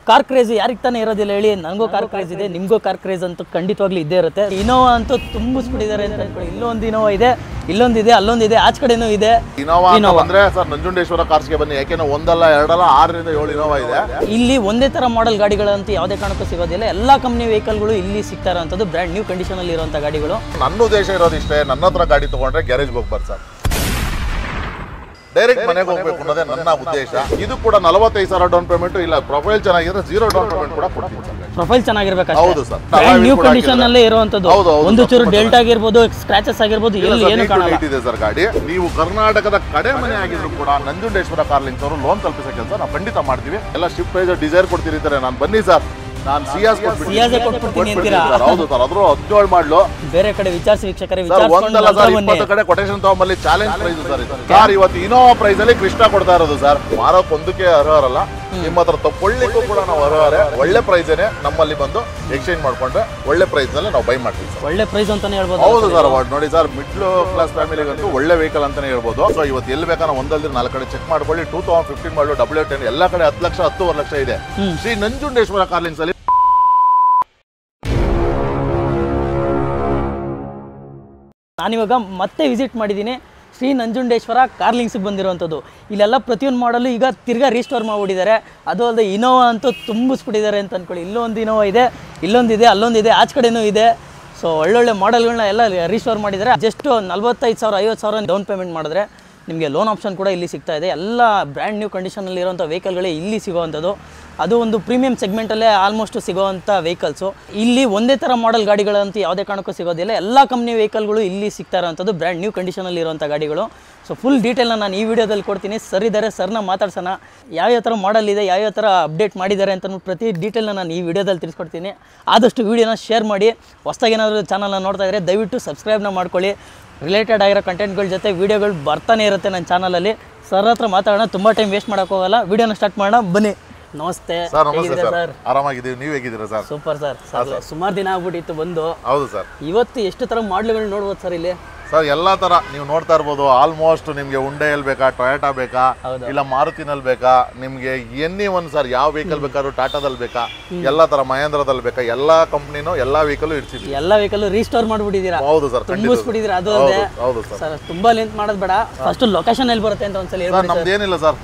Car craze ಯಾರಿಗೆ ತಾನೇ ಇರೋದಿಲ್ಲ ಹೇಳಿ. ನನಗೂ ಕಾರ್ ಕ್ರೇಜ್ ಇದೆ, ನಿಮಗೂ ಕಾರ್ ಕ್ರೇಜ್ ಅಂತೂ ಖಂಡಿತವಾಗ್ಲೂ ಇದ್ದೇ ಇರುತ್ತೆ. ಇನೋವಾ ಅಂತೂ ತುಂಬಿಸ್ಬಿಟ್ಟಿದ್ದಾರೆ ಅಂತ ಅನ್ಕೊಳ್ಳಿ. ಇಲ್ಲೊಂದು ಇನೋವಾ ಇದೆ, ಇಲ್ಲೊಂದಿದೆ, ಅಲ್ಲೊಂದಿದೆ, ಆಚೆ ಕಡೆನೂ ಇದೆ. ಇನೋವಾ ಅಂದ್ರೆ ಸರ್ ನಂಜುಂಡೇಶ್ವರ ಕಾರ್ಸ್ಗೆ ಬನ್ನಿ. ಯಾಕೆಂದ್ರೆ ಒಂದಲ್ಲ ಎರಡಲ್ಲ 6 ರಿಂದ 7 ಇನೋವಾ ಇದೆ. ಇಲ್ಲಿ ಒಂದೇ ತರ ಮಾಡೆಲ್ ಗಾಡಿಗಳಂತೂ ಯಾವುದೇ ಕಾರಣಕ್ಕೂ ಸಿಗೋದಿಲ್ಲ. ಎಲ್ಲಾ ಕಂಪ್ನಿ ವೆಹಿಕಲ್ಗಳು ಇಲ್ಲಿ ಸಿಗ್ತಾ ಇರೋಂಥದ್ದು ಬ್ರ್ಯಾಂಡ್ ನ್ಯೂ ಕಂಡೀಷನ್ ಅಲ್ಲಿ ಇರುವಂತ ಗಾಡಿಗಳು. ನನ್ನ ಉದ್ದೇಶ ಇರೋದು ಇಷ್ಟೇ, ನನ್ನ ಹತ್ರ ಗಾಡಿ ತಗೊಂಡ್ರೆ ಗ್ಯಾರೇಜ್ಗೆ ಹೋಗ್ಬಾರ್ದು ಸರ್, ಡೈರೆಕ್ಟ್ ಮನೆಗೆ ಹೋಗ್ಬೇಕು ಅನ್ನೋದೇ ನನ್ನ ಉದ್ದೇಶ. ಇದು ಕೂಡ 45,000 ಡೌನ್ ಪೇಮೆಂಟ್, ಇಲ್ಲ ಪ್ರೊಫೈಲ್ ಚೆನ್ನಾಗಿದ್ರೆ 0 ಡೌನ್ ಪೇಮೆಂಟ್ ಕೂಡ ಕೊಡ್ತೀನಿ ಸರ್. ಪ್ರೊಫೈಲ್ ಚೆನ್ನಾಗಿರ್ಬೇಕು. ಹೌದು ಸರ್, ನ್ಯೂ ಕಂಡೀಷನ್ ಅಲ್ಲೇ ಇರುವಂತದ್ದು. ಒಂದು ಚೂರು ಡೆಲ್ಟ್ ಆಗಿರ್ಬೋದು, ಸ್ಕ್ರಾಚಸ್ ಆಗಿರ್ಬೋದು, ಏನು ಕಾಣಲ್ಲ ಇದೆ ಸರ್ ಗಾಡಿ. ನೀವು ಕರ್ನಾಟಕದ ಕಡೆ ಮನೆ ಆಗಿದ್ರು ಕೂಡ ನಂಜುಂಡೇಶ್ವರ ಕಾರ್ ಲಿಂಕ್ಸ್ ಅವರು ಲೋನ್ ತಲುಪಿಸೋ ಕೆಲಸ ನಾವು ಖಂಡಿತ ಮಾಡ್ತೀವಿ. ಎಲ್ಲ ಶಿಫ್ಟ್ ಪ್ರೈಸ್ ಡಿಸೈರ್ ಕೊಡ್ತಿರ್ತಾರೆ. ನಾನು ಬನ್ನಿ ಸರ್, ನಾನು ಸಿಯಾಸ್ ಕೊಟ್ಬಿಡ್ತೀನಿ ಅಂತೀರಾ? ಹೌದು ಸರ್, ಅದ್ರ 17 ಮಾಡಲು ಬೇರೆ ಕಡೆ ವಿಚಾರಿಸಿ ವೀಕ್ಷಕರೇ, ಒಂದಲ್ಲ ಸರ್ 20 ಕಡೆ ಕೊಟೇಶನ್ ತಗೊಂಬಲ್ಲಿ ಚಾಲೆಂಜ್ ಪ್ರೈಸ್ ಸರ್ ಇದು. ಕಾರ್ ಇವತ್ತು ಇನೋವಾ ಪ್ರೈಸ್ ಅಲ್ಲಿ ಕೃಷ್ಣ ಕೊಡ್ತಾ ಇರೋದು ಸರ್. ಮಾರೋಕ್ ಒಂದಕ್ಕೆ ಅರ್ಹರಲ್ಲ, ನಿಮ್ಮ ಹತ್ರ ತಗೊಳ್ಳಿಕ್ಕೂ ಕೂಡ ನಾವು ಅರ್ಹರೇ. ಒಳ್ಳೆ ಪ್ರೈಸೇನೆ ನಮ್ಮಲ್ಲಿ ಬಂದು ಎಕ್ಸ್ಚೇಂಜ್ ಮಾಡ್ಕೊಂಡ್ರೆ ಒಳ್ಳೆ ಪ್ರೈಸ್ ನಲ್ಲಿ ನಾವು ಬೈ ಮಾಡ್ತೀವಿ ಸರ್. ಒಳ್ಳೆ ಪ್ರೈಸ್ ಅಂತಾನೆ ಹೇಳ್ಬೋದು. ಹೌದು ಸರ್, ನೋಡಿ ಸರ್, ಮಿಡ್ಲ್ ಕ್ಲಾಸ್ ಫ್ಯಾಮಿಲಿಗಂತೂ ಒಳ್ಳೆ ವೆಹಿಕಲ್ ಅಂತಾನೆ ಹೇಳ್ಬೋದು. ಸೊ ಇವತ್ತು ಎಲ್ಲಿ ಬೇಕಾದ್ರೆ ಒಂದಲ್ದ್ರೆ 4 ಕಡೆ ಚೆಕ್ ಮಾಡ್ಕೊಳ್ಳಿ. 2015 ಮಾಡಲು W10 ಎಲ್ಲ ಕಡೆ 10 ಲಕ್ಷ 10.5 ಲಕ್ಷ ಇದೆ. ಶ್ರೀ ನಂಜುಂಡೇಶ್ವರ ಕಾರ್ ಲಿಂಕ್ಸ್ ಅಲ್ಲಿ ನಾನಿವಾಗ ಮತ್ತೆ ವಿಸಿಟ್ ಮಾಡಿದ್ದೀನಿ ಶ್ರೀ ನಂಜುಂಡೇಶ್ವರ ಕಾರ್ ಲಿಂಕ್ಸ್ಗೆ ಬಂದಿರುವಂಥದ್ದು. ಇಲ್ಲೆಲ್ಲ ಪ್ರತಿಯೊಂದು ಮಾಡಲು ಈಗ ತಿರ್ಗಾ ರೀಸ್ಟೋರ್ ಮಾಡಿಬಿಟ್ಟಿದ್ದಾರೆ. ಅದು ಅಲ್ಲದೆ ಇನೋವಾ ಅಂತೂ ತುಂಬಿಸ್ಬಿಟ್ಟಿದ್ದಾರೆ ಅಂತ ಅಂದ್ಕೊಳ್ಳಿ. ಇಲ್ಲೊಂದು ಇನೋವಾ ಇದೆ, ಇಲ್ಲೊಂದಿದೆ, ಅಲ್ಲೊಂದಿದೆ, ಆಚೆ ಕಡೆನೂ ಇದೆ. ಸೊ ಒಳ್ಳೊಳ್ಳೆ ಮಾಡೆಲ್ಗಳನ್ನ ಎಲ್ಲ ರೀಸ್ಟೋರ್ ಮಾಡಿದ್ದಾರೆ. ಜಸ್ಟ್ 45,000 50,000 ಡೌನ್ ಪೇಮೆಂಟ್ ಮಾಡಿದ್ರೆ ನಿಮಗೆ ಲೋನ್ ಆಪ್ಷನ್ ಕೂಡ ಇಲ್ಲಿ ಸಿಗ್ತಾ ಇದೆ. ಎಲ್ಲ ಬ್ರ್ಯಾಂಡ್ ನ್ಯೂ ಕಂಡೀಷನಲ್ಲಿ ಇರೋಂಥ ವೆಹಿಕಲ್ಗಳೇ ಇಲ್ಲಿ ಸಿಗೋವಂಥದ್ದು. ಅದು ಒಂದು ಪ್ರೀಮಿಯಂ ಸೆಗ್ಮೆಂಟಲ್ಲೇ ಆಲ್ಮೋಸ್ಟ್ ಸಿಗೋವಂಥ ವೆಹಿಕಲ್ಸು. ಇಲ್ಲಿ ಒಂದೇ ಥರ ಮಾಡೆಲ್ ಗಾಡಿಗಳಂತೂ ಯಾವುದೇ ಕಾರಣಕ್ಕೂ ಸಿಗೋದಿಲ್ಲ. ಎಲ್ಲ ಕಂಪ್ನಿ ವೆಹಿಕಲ್ಗಳು ಇಲ್ಲಿ ಸಿಗ್ತಾ ಇರೋವಂಥದ್ದು ಬ್ರ್ಯಾಂಡ್ ನ್ಯೂ ಕಂಡೀಷನಲ್ಲಿ ಇರುವಂಥ ಗಾಡಿಗಳು. ಸೊ ಫುಲ್ ಡೀಟೇಲ್ನ ನಾನು ಈ ವಿಡಿಯೋದಲ್ಲಿ ಕೊಡ್ತೀನಿ. ಸರ್ ಇದ್ದಾರೆ, ಸರ್ನ ಮಾತಾಡ್ಸೋಣ. ಯಾವ್ಯಾವ ಥರ ಮಾಡೆಲ್ ಇದೆ, ಯಾವ್ಯಾವ ಥರ ಅಪ್ಡೇಟ್ ಮಾಡಿದ್ದಾರೆ ಅಂತ ಪ್ರತಿ ಡೀಟೇಲ್ನ ನಾನು ಈ ವಿಡಿಯೋದಲ್ಲಿ ತಿಳಿಸ್ಕೊಡ್ತೀನಿ. ಆದಷ್ಟು ವೀಡಿಯೋನ ಶೇರ್ ಮಾಡಿ. ಹೊಸದಾಗಿ ಏನಾದರೂ ಚಾನಲ್ನ ನೋಡ್ತಾ ಇದ್ದರೆ ದಯವಿಟ್ಟು ಸಬ್ಸ್ಕ್ರೈಬ್ನ ಮಾಡ್ಕೊಳ್ಳಿ. ರಿಲೇಟೆಡ್ ಆಗಿರೋ ಕಂಟೆಂಟ್ಗಳ ಜೊತೆ ವೀಡಿಯೋಗಳು ಬರ್ತಾನೆ ಇರುತ್ತೆ ನನ್ನ ಚಾನಲಲ್ಲಿ. ಸರ್ ಹತ್ರ ಮಾತಾಡೋಣ, ತುಂಬ ಟೈಮ್ ವೇಸ್ಟ್ ಮಾಡೋಕ್ಕೋಗಲ್ಲ. ವೀಡಿಯೋನ ಸ್ಟಾರ್ಟ್ ಮಾಡೋಣ ಬನ್ನಿ. ನಮಸ್ತೆ ಸರ್, ಆರಾಮಾಗಿದ್ದೀವಿ, ನೀವು ಹೇಗಿದ್ದೀರಾ ಸರ್? Super sir. ಸುಮಾರು ದಿನ ಆಗ್ಬಿಟ್ಟಿತ್ತು ಬಂದು. ಹೌದು ಸರ್, ಇವತ್ತು ಎಷ್ಟು ಥರ ಮಾಡ್ಲ್ಗಳು ನೋಡ್ಬೋದು ಸರ್ ಇಲ್ಲಿ? ಸರ್ ಎಲ್ಲ ತರ ನೀವು ನೋಡ್ತಾ ಇರ್ಬೋದು. ಆಲ್ಮೋಸ್ಟ್ ನಿಮ್ಗೆ ಹುಂಡೈಯಲ್ಲಿ ಬೇಕಾ, ಟೊಯೋಟಾ ಬೇಕಾ, ಇಲ್ಲ ಮಾರುತಿನಲ್ಲಿ ಬೇಕಾ, ನಿಮ್ಗೆ ಎನಿ ಒನ್ ಸರ್ ಯಾವ ವೆಹಿಕಲ್ ಬೇಕಾದ್ರೂ, ಟಾಟಾದಲ್ಲಿ ಬೇಕಾ, ಎಲ್ಲಾ ತರ ಮಹೇಂದ್ರದಲ್ಲಿ ಬೇಕಾ, ಎಲ್ಲಾ ಕಂಪ್ನಿನೂ ಎಲ್ಲಾ ವೆಹಿಕಲ್ ಇಡ್ಸಿದ್ವಿ. ಎಲ್ಲಾ ವೆಹಿಕಲ್ ರೀಸ್ಟೋರ್ ಮಾಡ್ಬಿಟ್ಟಿದ್ದೀರಾ? ಹೌದು ಸರ್, ತುಂಬಿಸ್ಬಿಟ್ಟಿದ್ದೀರಾ. ಅದು ಹೌದು ಸರ್, ತುಂಬಾ ಲೆಂತ್ ಮಾಡೋದು ಬೇಡ. ಫಸ್ಟ್ ಲೊಕೇಶನ್ ಎಲ್ಲಿ ಬರುತ್ತೆ ಅಂತ ಒಂದ್ಸಲ ಹೇಳಿ. ನಮ್ದು ಏನಿಲ್ಲ ಸರ್,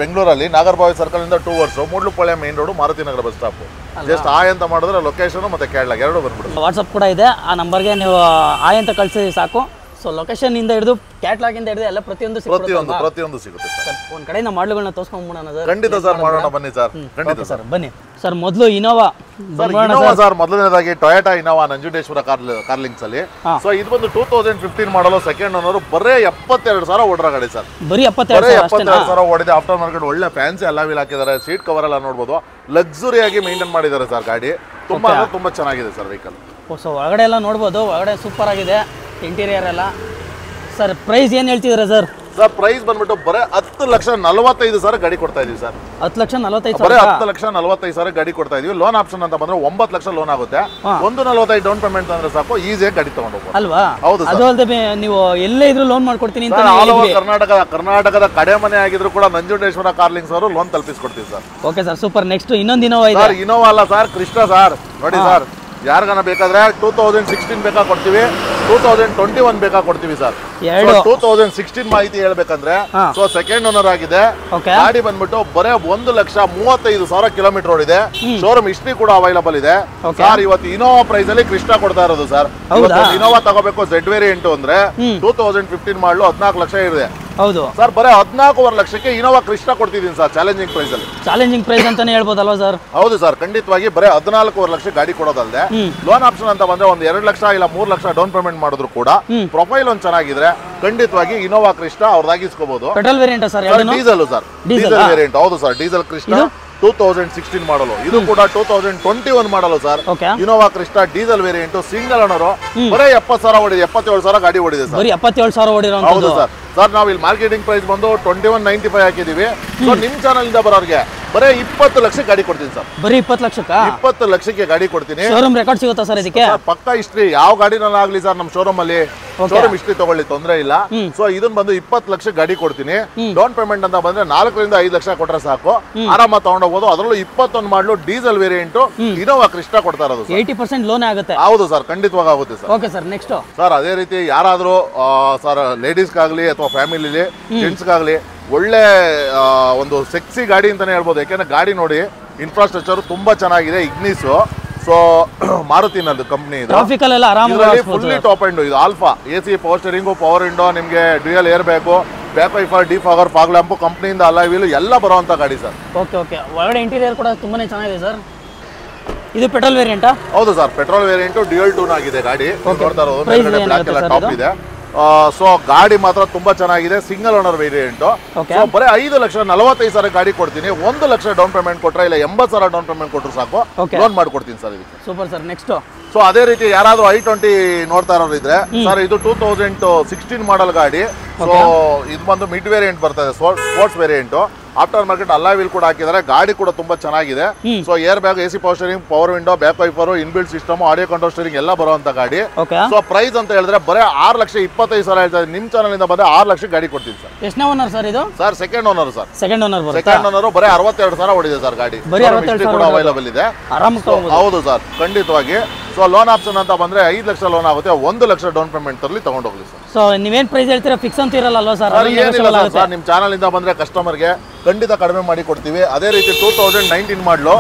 ಬೆಂಗಳೂರಲ್ಲಿ ನಾಗರಬಾವಿ ಸರ್ಕಲ್ ಇಂದ 2 ವರ್ಷ ಮೂಡ್ಲುಪಾಳ್ಯ ಮೇನ್ ರೋಡ್, ಮಾರುತಿ ನಗರ ಬಸ್ ಸ್ಟಾಪ್. ಜಸ್ಟ್ ಆಯ್ ಅಂತ ಮಾಡಿದ್ರೆ ಲೊಕೇಶನ್ ಮತ್ತೆ ಕೇರಳ 2 ಬಂದ್ಬಿಡುತ್ತೆ. ವಾಟ್ಸಪ್ ಕೂಡ ಇದೆ, ಆ ನಂಬರ್ಗೆ ನೀವು ಆಯ್ ಅಂತ ಕಳಿಸಿ ಸಾಕು. ಸೊ ಲೊಕೇಶನ್ ಇಂದ ಹಿಡಿದು ಕ್ಯಾಟ್ಲಾಗ್ ಇಂದ ಹಿಡಿದು ಎಲ್ಲ ಪ್ರತಿಯೊಂದು ಸಿಗುತ್ತೆ ಸರ್. ಒಂದ್ ಕಡೆ ನಾವು ಮಾಡ್ಲುಗಳನ್ನ ತೋರಿಸ್ಕೊಂಡ್ಬಿಡೋಣ ಸರ್. ಖಂಡಿತ ಸರ್, ಮಾಡೋಣ ಬನ್ನಿ ಸರ್. ಖಂಡಿತ ಸರ್, ಬನ್ನಿ ಸರ್. ಮೊದಲು ಇನೋವಾ ಸರ್, ಮೊದಲನೇದಾಗಿ Toyota Innova Nanjundeshwara car links ಅಲ್ಲಿ. ಸೊ ಇದು ಬಂದು 2015 ಮಾಡಲು, ಸೆಕೆಂಡ್ ಓನರ್, ಬರೇ 72,000 ಓಡಿರೋ ಗಾಡಿ ಸರ್. ಬರೀ 72,000 ಓಡಿದೆ. ಆಫ್ಟರ್ ಮಾರ್ಕೆಟ್ ಒಳ್ಳೆ ಫ್ಯಾನ್ಸಿ ಎಲ್ಲ ವೀಲ್ ಹಾಕಿದ್ದಾರೆ. ಸೀಟ್ ಕವರ್ ಎಲ್ಲ ನೋಡ್ಬೋದು, ಲಕ್ಸುರಿ ಆಗಿ ಮೇಂಟೈನ್ ಮಾಡಿದ್ದಾರೆ ಸರ್. ಗಾಡಿ ತುಂಬಾ ಚೆನ್ನಾಗಿದೆ ಸರ್ ವೆಹಿಕಲ್. ಸೊ ಒಳಗಡೆ ಎಲ್ಲ ನೋಡ್ಬೋದು, ಒಳಗಡೆ ಸೂಪರ್ ಆಗಿದೆ ಇಂಟೀರಿಯರ್ ಎಲ್ಲ. ಸರ್ ಪ್ರೈಸ್ ಏನು ಹೇಳ್ತಿದ್ದೀರಾ ಸರ್? ಸರ್ ಪ್ರೈಸ್ ಬಂದ್ಬಿಟ್ಟು ಬರೀ 10,45,000 ಗಾಡಿ ಕೊಡ್ತಾ ಇದೀವಿ ಸರ್. 10,45,000 ಬರೀ 10,45,000 ಗಾಡಿ ಕೊಡ್ತಾ ಇದೀವಿ. ಲೋನ್ ಆಪ್ಷನ್ ಅಂತ ಬಂದ್ರೆ 9 ಲಕ್ಷ ಲೋನ್ ಆಗುತ್ತೆ. 1.45 ಡೌನ್ ಪೇಮೆಂಟ್ ಅಂದ್ರೆ ಸಾಕು, ಈಸಿಯಾಗಿ ಗಾಡಿ ತಗೊಂಡು ಹೋಗ್ಬೋದು ಅಲ್ವಾ? ಹೌದು. ಅದು ಅಲ್ಲದೆ ನೀವು ಎಲ್ಲೇ ಇದ್ರೂ ಲೋನ್ ಮಾಡ್ಕೊಡ್ತೀನಿ ಅಂತ. ಕರ್ನಾಟಕದ ಕಡೆ ಮನೆ ಆಗಿದ್ರು ಕೂಡ ನಂಜುಂಡೇಶ್ವರ ಕಾರ್ ಲಿಂಕ್ಸ್ ಅವರು ಲೋನ್ ತಲುಪಿಸ್ಕೊಡ್ತೀವಿ sir. Okay sir, super. Next ಇನ್ನೊಂದು ಇನೋವಾ ಇದೆ. ಇನೋವಾ ಅಲ್ಲ ಸರ್, ಕೃಷ್ಣ ಸರ್. ನೋಡಿ ಸರ್, ಯಾರಿಗಾನ ಬೇಕಾದ್ರೆ 2016 ಬೇಕಾ ಕೊಡ್ತೀವಿ, 2021 ಬೇಕಾ ಕೊಡ್ತೀವಿ ಸರ್. 2016 ಮಾಹಿತಿ ಹೇಳ್ಬೇಕಂದ್ರೆ, ಸೊ ಸೆಕೆಂಡ್ ಓನರ್ ಆಗಿದೆ. ಗಾಡಿ ಬಂದ್ಬಿಟ್ಟು ಬರೇ 1,35,000 ಕಿಲೋಮೀಟರ್ ಓಡಿದೆ. ಶೋರೂಮ್ ಹಿಸ್ಟ್ರಿ ಕೂಡ ಅವೈಲಬಲ್ ಇದೆ ಸರ್. ಇವತ್ತು ಇನೋವಾ ಪ್ರೈಸ್ ಅಲ್ಲಿ ಕೃಷ್ಣ ಕೊಡ್ತಾ ಇರೋದು ಸರ್. ಇನೋವಾ ತಗೋಬೇಕು Z ವೇರಿಯಂಟ್ ಅಂದ್ರೆ 2015 ಮಾಡಲು 14 ಲಕ್ಷ ಇದೆ. ಹೌದು ಸರ್, ಬರೀ 14.5 ಲಕ್ಷಕ್ಕೆ ಇನೋವಾ ಕೃಷ್ಣ ಕೊಡ್ತಿದ್ದೀನಿ ಸರ್, ಚಾಲೆಂಜಿಂಗ್ ಪ್ರೈಸ್ ಅಲ್ಲಿ. ಚಾಲೆಂಜಿಂಗ್ ಪ್ರೈಸ್ ಅಂತಾನೆ ಹೇಳ್ಬೋದಲ್ವಾ ಸರ್? ಹೌದು ಸರ್, ಖಂಡಿತವಾಗಿ ಬರೀ 14.5 ಲಕ್ಷ ಗಾಡಿ ಕೊಡೋದಲ್ಲದೆ ಲೋನ್ ಆಪ್ಷನ್ ಅಂತ ಬಂದ್ರೆ 2 ಲಕ್ಷ ಇಲ್ಲ 3 ಲಕ್ಷ ಡೌನ್ ಪೇಮೆಂಟ್ ಮಾಡಿದ್ರು ಕೂಡ ಪ್ರೊಫೈಲ್ ಒಂದು ಚೆನ್ನಾಗಿದ್ರೆ ಖಂಡಿತವಾಗಿ ಇನೋವಾ ಕೃಷ್ಣ ಅವ್ರದಾಗಿಸ್ಕೋಬಹುದು. Petrol variant sir? Diesel sir, diesel variant. ಹೌದು ಸರ್, ಡೀಸೆಲ್ ಕೃಷ್ಣ 2016 ಮಾಡಲು. ಇದು ಕೂಡ 2021 model sir. Innova Crysta diesel variant, single owner, ಬರೀ 70,000 ಓಡಿದೆ. 77,000 ಗಾಡಿ ಓಡಿದೆ ಸರ್. ಬರೀ 77,000 ಓಡಿರೋ. ಹೌದು ಸರ್, ಸರ್ ನಾವು ಇಲ್ಲಿ ಮಾರ್ಕೆಟಿಂಗ್ ಪ್ರೈಸ್ ಬಂದು 2195 ಹಾಕಿದೀವಿ. ಸೊ ನಿಮ್ ಚಾನಲ್ ಇಂದ ಬರೋರಿಗೆ ಬರೀ 20 ಲಕ್ಷಕ್ಕೆ ಗಾಡಿ ಕೊಡ್ತೀನಿ ಸರ್. ಬರೀ 20 ಲಕ್ಷಕ್ಕ 20 ಲಕ್ಷಕ್ಕೆ ಗಾಡಿ ಕೊಡ್ತೀನಿ. ಶೋರೂಮ್ ರೆಕಾರ್ಡ್ ಸಿಗುತ್ತಾ ಸರ್ ಇದಕ್ಕೆ? ಪಕ್ಕಾ ಹಿಸ್ಟ್ರಿ, ಯಾವ ಗಾಡಿನಾಗಲಿ ಸರ್ ನಮ್ಮ ಶೋರೂಮ್ ಅಲ್ಲಿ ಶೋರೂಮ್ ಹಿಸ್ಟ್ರಿ ತಗೊಳ್ಳಿ, ತೊಂದರೆ ಇಲ್ಲ. ಸೊ ಇದನ್ನ ಬಂದು 20 ಲಕ್ಷಕ್ಕೆ ಗಾಡಿ ಕೊಡ್ತೀನಿ. ಡೌನ್ ಪೇಮೆಂಟ್ ಅಂತ ಬಂದ್ರೆ 4 ರಿಂದ 5 ಲಕ್ಷ ಕೊಟ್ರೆ ಸಾಕು, ಆರಾಮ ತಗೊಂಡೋಗ್ಬೋದು. ಅದರಲ್ಲೂ 21 ಮಾಡಲು ಡೀಸೆಲ್ ವೇರಿಯಂಟ್ ಇನೋವಾ ಕ್ರಿಸ್ಟಾ ಕೊಡ್ತಾ ಇರೋದು. 80% ಲೋನ್ ಆಗುತ್ತೆ. ಹೌದು ಸರ್, ಖಂಡಿತವಾಗಿ ಆಗುತ್ತೆ sir. Okay sir, next sir ಅದೇ ರೀತಿ ಯಾರಾದ್ರೂ ಸರ್ ಲೇಡೀಸ್ಗಾಗ್ಲಿ ಅಥವಾ ಫ್ಯಾಮಿಲಿಲಿ ಜೆಂಟ್ಸ್ಗಾಗ್ಲಿ ಒಳ್ಳೆ ಒಂದು ಸೆಕ್ಸಿ ಗಾಡಿ ಅಂತಾನೆ ಹೇಳ್ಬೋದು. ಯಾಕೆಂದ್ರೆ ಗಾಡಿ ನೋಡಿ ಇನ್ಫ್ರಾಸ್ಟ್ರಕ್ಚರ್ ತುಂಬಾ ಚೆನ್ನಾಗಿದೆ. ಇಗ್ನಿಸ್, ಸೊ ಮಾರುತಿನದು ಕಂಪ್ನಿ ಇದು. ಫುಲ್ಲಿ ಟಾಪ್ ಎಂಡ್ ಇದು. Alpha AC power steering, power window, ನಿಮಗೆ dual air bag, back wiper, defogger, fog lamp, ಕಂಪ್ನಿಯಿಂದ ಅಲಾಯ್ ವೀಲ್ ಎಲ್ಲ ಬರುವಂತ ಗಾಡಿ ಸರ್. ಓಕೆ ಓಕೆ, ಒಳಗಡೆ ಇಂಟೀರಿಯರ್ ಕೂಡ ತುಂಬಾನೇ ಚೆನ್ನಾಗಿದೆ ಸರ್. ಇದು ಪೆಟ್ರೋಲ್ ವೇರಿಯಂಟಾ? ಹೌದು sir, petrol variant dual tone ಆಗಿದೆ ಗಾಡಿ. ನೋಡ್ತಾ ಇರೋದು ಬ್ಲಾಕ್ ಎಲ್ಲ ಟಾಪ್ ಇದೆ. ಸೊ ಗಾಡಿ ಮಾತ್ರ ತುಂಬಾ ಚೆನ್ನಾಗಿದೆ. Single owner variant. ಬರೀ 5,45,000 ಗಾಡಿ ಕೊಡ್ತೀನಿ. 1 ಲಕ್ಷ ಡೌನ್ ಪೇಮೆಂಟ್ ಕೊಟ್ರೆ ಇಲ್ಲ 80,000 ಡೌನ್ ಪೇಮೆಂಟ್ ಕೊಟ್ಟರು ಸಾಕು, ಲೋನ್ ಮಾಡ್ಕೊಡ್ತೀನಿ ಸರ್ ಇದಕ್ಕೆ. ಸೂಪರ್ ಸರ್, ನೆಕ್ಸ್ಟ್ ಸೊ ಅದೇ ರೀತಿ ಯಾರಾದ್ರೂ i20 ನೋಡ್ತಾ ಇರೋರು ಇದ್ರೆ ಸರ್, ಇದು 2016 ಮಾಡಲ್ ಗಾಡಿ. ಸೊ ಇದು ಬಂದು ಮಿಡ್ ವೇರಿಯಂಟ್ ಬರ್ತದೆ, sports variant. After market alloy wheel ಕೂಡ ಹಾಕಿದ್ದಾರೆ. ಗಾಡಿ ಕೂಡ ತುಂಬಾ ಚೆನ್ನಾಗಿದೆ. So air bag, AC power steering, power window, back wiper, inbuilt system, audio control steering ಎಲ್ಲ ಬರುವಂತ ಗಾಡಿ. ಸೊ ಪ್ರೈಸ್ ಅಂತ ಹೇಳಿದ್ರೆ ಬರೀ 6,25,000 ಹೇಳ್ತಾ ಇದ್ದೀನಿ. ನಿಮ್ ಚಾನಲ್ ಇಂದ ಬಂದ್ರೆ 6 ಲಕ್ಷ ಗಾಡಿ ಕೊಡ್ತೀನಿ ಸರ್. ಎಷ್ಟನೇ ಓನರ್ ಸರ್ ಇದು? Sir second owner sir. Second owner ಬರೀ 62,000 ಓಡಿದೆ ಸರ್ ಗಾಡಿ. ಕೂಡ ಅವೈಲಬಲ್ ಇದೆ. ಹೌದು ಸರ್, ಖಂಡಿತವಾಗಿ. ಸೊ ಲೋನ್ ಆಪ್ಷನ್ ಅಂತ ಬಂದ್ರೆ 5 ಲಕ್ಷ ಲೋನ್ ಆಗುತ್ತೆ. 1 ಲಕ್ಷ ಡೌನ್ ಪೇಮೆಂಟ್ ತರಲಿ ತಗೊಂಡೋಗ್ಲಿ ಸರ್. ಸೊ ನೀವೇನ್ ಪ್ರೈಸ್ ಹೇಳ್ತೀರಾ? ಫಿಕ್ಸ್ ಅಂತ ಇರಲ್ಲ ಅಲ್ವಾ ಸರ್? ಏನಿಲ್ಲ ಸರ್, ನಿಮ್ ಚಾನಲ್ ಇಂದ ಬಂದ್ರೆ ಕಸ್ಟಮರ್ಗೆ ಖಂಡಿತ ಕಡಿಮೆ ಮಾಡಿ ಕೊಡ್ತೀವಿ. ಅದೇ ರೀತಿ 2019 ಮಾಡಲು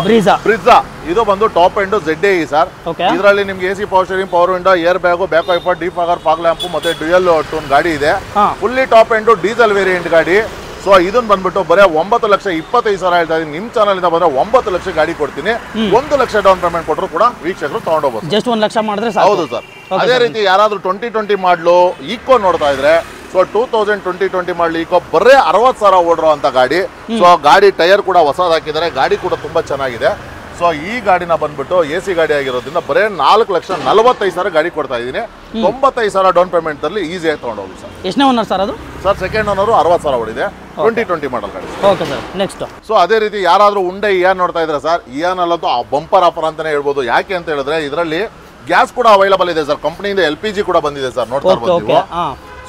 ಬ್ರಿಜಾ, ಇದು ಬಂದು ಟಾಪ್ ಎಂಡ್ ZAE ಸರ್. ಇದರಲ್ಲಿ ನಿಮ್ಗೆ AC power steering, power window, air bag, back wiper, defogger, fog lamp ಮತ್ತೆ ಡ್ಯೂಯಲ್ ಟೂನ್ ಗಾಡಿ ಇದೆ. Fully top end diesel variant ಗಾಡಿ. ಸೊ ಇದನ್ನ ಬಂದ್ಬಿಟ್ಟು ಬರೀ 9,25,000 ಹೇಳ್ತಾ ಇದೀನಿ. ನಿಮ್ ಚಾನಲ್ ಇಂದ ಬಂದ್ರೆ 9 ಲಕ್ಷ ಗಾಡಿ ಕೊಡ್ತೀನಿ. 1 ಲಕ್ಷ ಡೌನ್ ಪೇಮೆಂಟ್ ಕೊಟ್ಟರು ಕೂಡ ವೀಕ್ಷಕರು ತಗೊಂಡೋಗ್ಬೋದು. ಜಸ್ಟ್ 1 ಲಕ್ಷ ಮಾಡಿದ್ರೆ ಹೌದು ಸರ್. ಅದೇ ರೀತಿ ಯಾರಾದ್ರೂ 2020 ಮಾಡಲು ಈಕೋ ನೋಡ್ತಾ ಇದ್ರೆ, ಸೊ 2020 ಮಾಡಲು ಈಕೋ ಬರೀ 60,000 ಓಡಿರುವಂತ ಗಾಡಿ. ಸೊ ಗಾಡಿ ಟೈರ್ ಕೂಡ ಹೊಸದ್ ಹಾಕಿದ್ದಾರೆ. ಗಾಡಿ ಕೂಡ ತುಂಬಾ ಚೆನ್ನಾಗಿದೆ. ಸೊ ಈ ಗಾಡಿನ ಬಂದ್ಬಿಟ್ಟು AC ಗಾಡಿ ಆಗಿರೋದ್ರಿಂದ ಬರೀ 4,45,000 ಗಾಡಿ ಕೊಡ್ತಾ ಇದ್ದೀನಿ. 95,000 ಡೌನ್ ಪೇಮೆಂಟ್ ಅಲ್ಲಿ ಈಸಿಯಾಗಿ ತಗೊಂಡೋಗಿ ಸರ್. ಎಷ್ಟನೇ ಓನರ್ ಸರ್ ಅದು? ಸರ್ ಸೆಕೆಂಡ್ ಓನರ್, 60,000 ಓಡಿದೆ. 2020 ಮಾಡಲ್ ಗಾಡಿ. Okay sir, next. ಸೊ ಅದೇ ರೀತಿ ಯಾರಾದ್ರೂ ಉಂಡೆ ಇಯಾನ್ ನೋಡ್ತಾ ಇದ್ರೆ ಸರ್, ಇಯಾನ್ ಅಲ್ಲಂತೂ ಬಂಪರ್ ಆಫರ್ ಅಂತಾನೆ ಹೇಳ್ಬೋದು. ಯಾಕೆ ಅಂತ ಹೇಳಿದ್ರೆ ಇದರಲ್ಲಿ ಗ್ಯಾಸ್ ಕೂಡ ಅವೈಲಬಲ್ ಇದೆ ಸರ್. ಕಂಪನಿಯಿಂದ LPG ಕೂಡ ಬಂದಿದೆ ಸರ್, ನೋಡ್ತಾ ಇರ್ಬೋದು ನೀವು.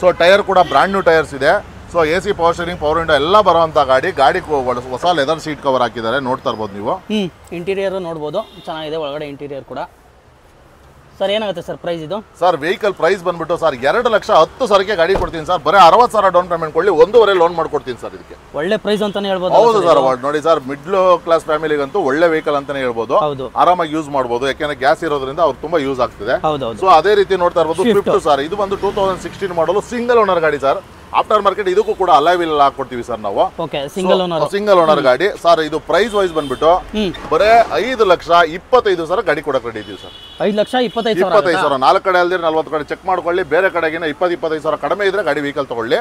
ಸೊ ಟೈರ್ ಕೂಡ ಬ್ರಾಂಡ್ ನ್ಯೂ ಟೈರ್ಸ್ ಇದೆ. So AC power steering, power window ಎಲ್ಲ ಬರುವಂತ ಗಾಡಿ. ಹೊಸ ಲೆದರ್ ಸೀಟ್ ಕವರ್ ಹಾಕಿದ್ದಾರೆ, ನೋಡ್ತಾ ಇರ್ಬೋದು ನೀವು. ಇಂಟೀರಿಯರ್ ನೋಡ್ಬೋದು, ಚೆನ್ನಾಗಿದೆ ಒಳಗಡೆ ಇಂಟೀರಿಯರ್ ಕೂಡ. ಸರ್ ಏನಾಗುತ್ತೆ ಸರ್ ಪ್ರೈಸ್ ಇದು? ಸರ್ ವೆಹಿಕಲ್ ಪ್ರೈಸ್ ಬಂದ್ಬಿಟ್ಟು ಸರ್ 2,10,000 ಗಾಡಿ ಕೊಡ್ತೀನಿ ಸರ್. ಬರೀ 60,000 ಡೌನ್ ಪೇಮೆಂಟ್ ಕೊಡ್ಲಿ, 1.5 ಲೋನ್ ಮಾಡ್ಕೊಡ್ತೀನಿ ಸರ್. ಇದಕ್ಕೆ ಒಳ್ಳೆ ಪ್ರೈಸ್ ಅಂತಾನೆ ಹೇಳ್ಬೋದು. ಹೌದು ಸರ್, ನೋಡಿ ಸರ್, ಮಿಡ್ಲ್ ಕ್ಲಾಸ್ ಫ್ಯಾಮಿಲಿಗಂತೂ ಒಳ್ಳೆ ವೆಹಿಕಲ್ ಅಂತಾನೆ ಹೇಳ್ಬೋದು. ಆರಾಮಾಗಿ ಯೂಸ್ ಮಾಡಬಹುದು, ಯಾಕೆಂದ್ರೆ ಗ್ಯಾಸ್ ಇರೋದ್ರಿಂದ ಅವ್ರು ತುಂಬಾ ಯೂಸ್ ಆಗ್ತಿದೆ. ಸೊ ಅದೇ ರೀತಿ ನೋಡ್ತಾ ಇರ್ಬೋದು ಸ್ವಿಫ್ಟ್ ಸರ್. ಇದು ಬಂದು 2016 ಮಾಡಲು ಸಿಂಗಲ್ ಓನರ್ ಗಾಡಿ ಸರ್. ಆಫ್ಟರ್ ಮಾರ್ಕೆಟ್ ಇದಕ್ಕೂ ಕೂಡ ಅಲಾಯ್ ವೀಲ್ ಹಾಕೊಡ್ತೀವಿ ಸರ್ ನಾವು. ಸಿಂಗಲ್ ಓನರ್ ಗಾಡಿ ಸರ್. ಇದು ಪ್ರೈಸ್ ವೈಸ್ ಬಂದ್ಬಿಟ್ಟು ಬರೇ 5,25,000 ಗಾಡಿ ಕೊಡಕ್ ರೆಡಿ ಇದೀವಿ ಸರ್. 5,25,000 4 ಕಡೆ ಅಲ್ದಿರ 40 ಕಡೆ ಚೆಕ್ ಮಾಡ್ಕೊಳ್ಳಿ. ಬೇರೆ ಕಡೆಗಿನ 20,25,000 ಕಡಿಮೆ ಇದ್ರೆ ಗಾಡಿ ವೆಹಿಕಲ್ ತಗೊಳ್ಳಿ.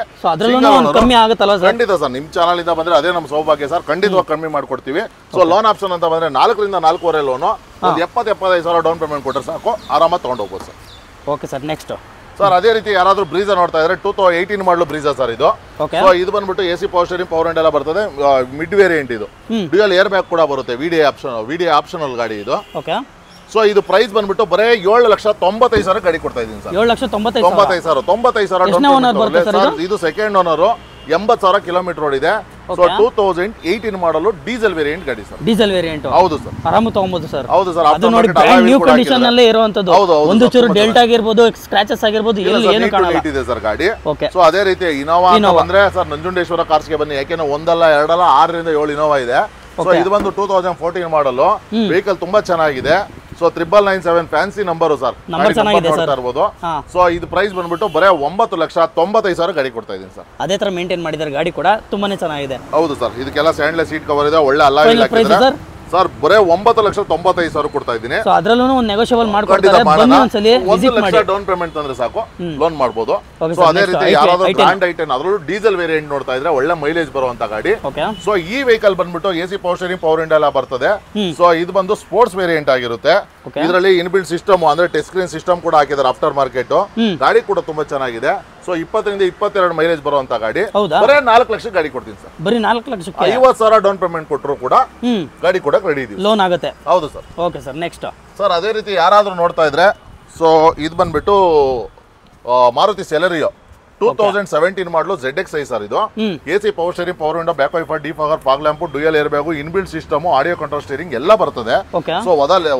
ಖಂಡಿತ ಸರ್, ನಿಮ್ ಚಾನಲ್ ಇಂದ ಬಂದ್ರೆ ಅದೇ ನಮ್ಮ ಸೌಭಾಗ್ಯ ಸರ್. ಖಂಡಿತವಾಗಿ ಕಮ್ಮಿ ಮಾಡ್ಕೊಡ್ತೀವಿ. ಸೊ ಲೋನ್ ಆಪ್ಷನ್ ಅಂತ ಬಂದ್ರೆ 4 ರಿಂದ 4.5 ಲೋನು, 70,000-75,000 ಡೌನ್ ಪೇಮೆಂಟ್ ಕೊಟ್ಟರೆ ಸಾಕು, ಆರಾಮಾಗಿ ತಗೊಂಡೋಗ್ಬೋದು sir. Okay sir, next sir ಅದೇ ರೀತಿ ಯಾರಾದ್ರೂ ಬ್ರೀಜಾ ನೋಡ್ತಾ ಇದ್ರೆ 2018 ಮಾಡಲು ಬ್ರೀಜಾ ಸರ್ ಇದು. ಸೊ ಇದು ಬಂದ್ಬಿಟ್ಟು AC power steering, power window ಎಲ್ಲ ಬರ್ತದೆ. ಮಿಡ್ ವೇರಿಯಂಟ್ ಇದು. ಡ್ಯೂಯಲ್ ಏರ್ ಬ್ಯಾಗ್ ಕೂಡ ಬರುತ್ತೆ. VDI ಆಪ್ಷನಲ್ ಗಾಡಿ ಇದು. ಸೊ ಇದು ಪ್ರೈಸ್ ಬಂದ್ಬಿಟ್ಟು ಬರೇ 7,95,000 ಗಾಡಿ ಕೊಡ್ತಾ ಇದೀನಿ ಸರ್. 95,000 ಇದು ಸೆಕೆಂಡ್ ಓನರ್. 80,000 ಕಿಲೋಮೀಟರ್ ಓಡಿದೆ. ಸೊ 2018 ಮಾಡಲು ಡೀಸೆಲ್ ವೇರಿಯಂಟ್ ಗಾಡಿ ಸರ್. ಡೀಸೆಲ್ ವೇರಿಯಂಟ್ ಹೌದು ಸರ್, ಆರಾಮ ತಗೊಬಹುದು ಸರ್. ಹೌದು ಸರ್, ಅದು ನೋಡಿ ಬ್ರ್ಯಾಂಡ್ ನ್ಯೂ ಕಂಡೀಷನ್ ಅಲ್ಲೇ ಇರುವಂತದ್ದು. ಒಂದು ಚೂರು ಡೆಲ್ಟಾ ಆಗಿರಬಹುದು, ಸ್ಕ್ರಾಚಸ್ ಆಗಿರಬಹುದು, ಏನು ಕಾಣಲ್ಲ ಇದೆ ಸರ್ ಗಾಡಿ. ಸೊ ಅದೇ ರೀತಿ ಇನೋವಾ ಅಂತ ಬಂದ್ರೆ ಸರ್, ನಂಜುಂಡೇಶ್ವರ ಕಾರ್ಸ್ಗೆ ಬನ್ನಿ. ಯಾಕೆಂದ್ರೆ 1 ಅಲ್ಲ 2 ಅಲ್ಲ 6 ರಿಂದ 7 ಇನೋವಾ ಇದೆ. ಸೊ ಇದು ಬಂದು 2014 ಮಾಡಲು. ವೆಹಿಕಲ್ ತುಂಬಾ ಚೆನ್ನಾಗಿದೆ. So 997 fancy number sir. So ಇದು ಪ್ರೈಸ್ ಬಂದ್ಬಿಟ್ಟು ಬರೀ 9,95,000 ಗಾಡಿ ಕೊಡ್ತಾ ಇದೀನಿ ಸರ್. ಅದೇ ತರ ಮೇಂಟೈನ್ ಮಾಡಿದ್ದಾರೆ ಗಾಡಿ ಕೂಡ ತುಂಬಾನೇ ಚೆನ್ನಾಗಿದೆ. ಹೌದು ಸರ್, ಇದಕ್ಕೆಲ್ಲ ಸ್ಟ್ಯಾಂಡ್ಲೆಸ್ ಸೀಟ್ ಕವರ್ ಇದೆ. ಒಳ್ಳೆ ಅಲಾಯ್ ವೀಲ್ ಹಾಕಿದ್ದಾರೆ ಸರ್. ಬರೀ 9,95,000 ಕೊಡ್ತಾ ಇದೀನಿ. ಅದರಲ್ಲೂ ಒಂದು ನೆಗೋಷಿಯಬಲ್ ಮಾಡ್ಕೊಡ್ತಾರೆ. ಬನ್ನಿ ಒಂದ್ಸಲಿ ವಿಸಿಟ್ ಮಾಡಿ. 1 ಲಕ್ಷ ಡೌನ್ ಪೇಮೆಂಟ್ ಅಂದ್ರೆ ಸಾಕು, ಲೋನ್ ಮಾಡಬಹುದು. ಸೊ ಅದೇ ರೀತಿ ಯಾರಾದ್ರೂ ಬ್ರಾಂಡ್ ಐಟನ್ ಅದರಲ್ಲೂ ಡೀಸೆಲ್ ವೇರಿಯಂಟ್ ನೋಡ್ತಾ ಇದ್ರೆ ಒಳ್ಳೆ ಮೈಲೇಜ್ ಬರುವಂತ ಗಾಡಿ. ಸೊ ಈ ವೆಹಿಕಲ್ ಬಂದ್ಬಿಟ್ಟು AC power steering, power window ಎಲ್ಲ ಬರ್ತದೆ. ಸೊ ಇದು ಬಂದು ಸ್ಪೋರ್ಟ್ಸ್ ವೇರಿಯಂಟ್ ಆಗಿರುತ್ತೆ. ಇದರಲ್ಲಿ ಇನ್ಬಿಲ್ಟ್ ಸಿಸ್ಟಮ್ ಅಂದ್ರೆ ಟಚ್ ಸ್ಕ್ರೀನ್ ಸಿಸ್ಟಮ್ ಕೂಡ ಹಾಕಿದ್ದಾರೆ ಆಫ್ಟರ್ ಮಾರ್ಕೆಟ್. ಗಾಡಿ ಕೂಡ ತುಂಬಾ ಚೆನ್ನಾಗಿದೆ. ಸೊ 20 ರಿಂದ 22 ಮೈಲೇಜ್ ಬರುವಂತ ಗಾಡಿ ಹೌದಾ ಬರೀ 4 ಲಕ್ಷ ಗಾಡಿ ಕೊಡ್ತೀನಿ ಸರ್ ಬರೀ 4 ಲಕ್ಷಕ್ಕೆ 50,000 ಡೌನ್ ಪೇಮೆಂಟ್ ಕೊಟ್ಟರು ಕೂಡ ಗಾಡಿ ಕೊಡಕ್ಕೆ ರೆಡಿ ಇದೀವಿ ಲೋನ್ ಆಗುತ್ತೆ ಹೌದು sir okay sir next sir ಅದೇ ರೀತಿ ಯಾರಾದ್ರೂ ನೋಡ್ತಾ ಇದ್ರೆ ಸೊ ಇದು ಬಂದ್ಬಿಟ್ಟು Maruti Celerio 2017 model ZX I sir ಇದು AC power steering power window back wiper defogger fog lamp dual air bag inbuilt system audio control steering ಎಲ್ಲ ಬರ್ತದೆ ಸೊ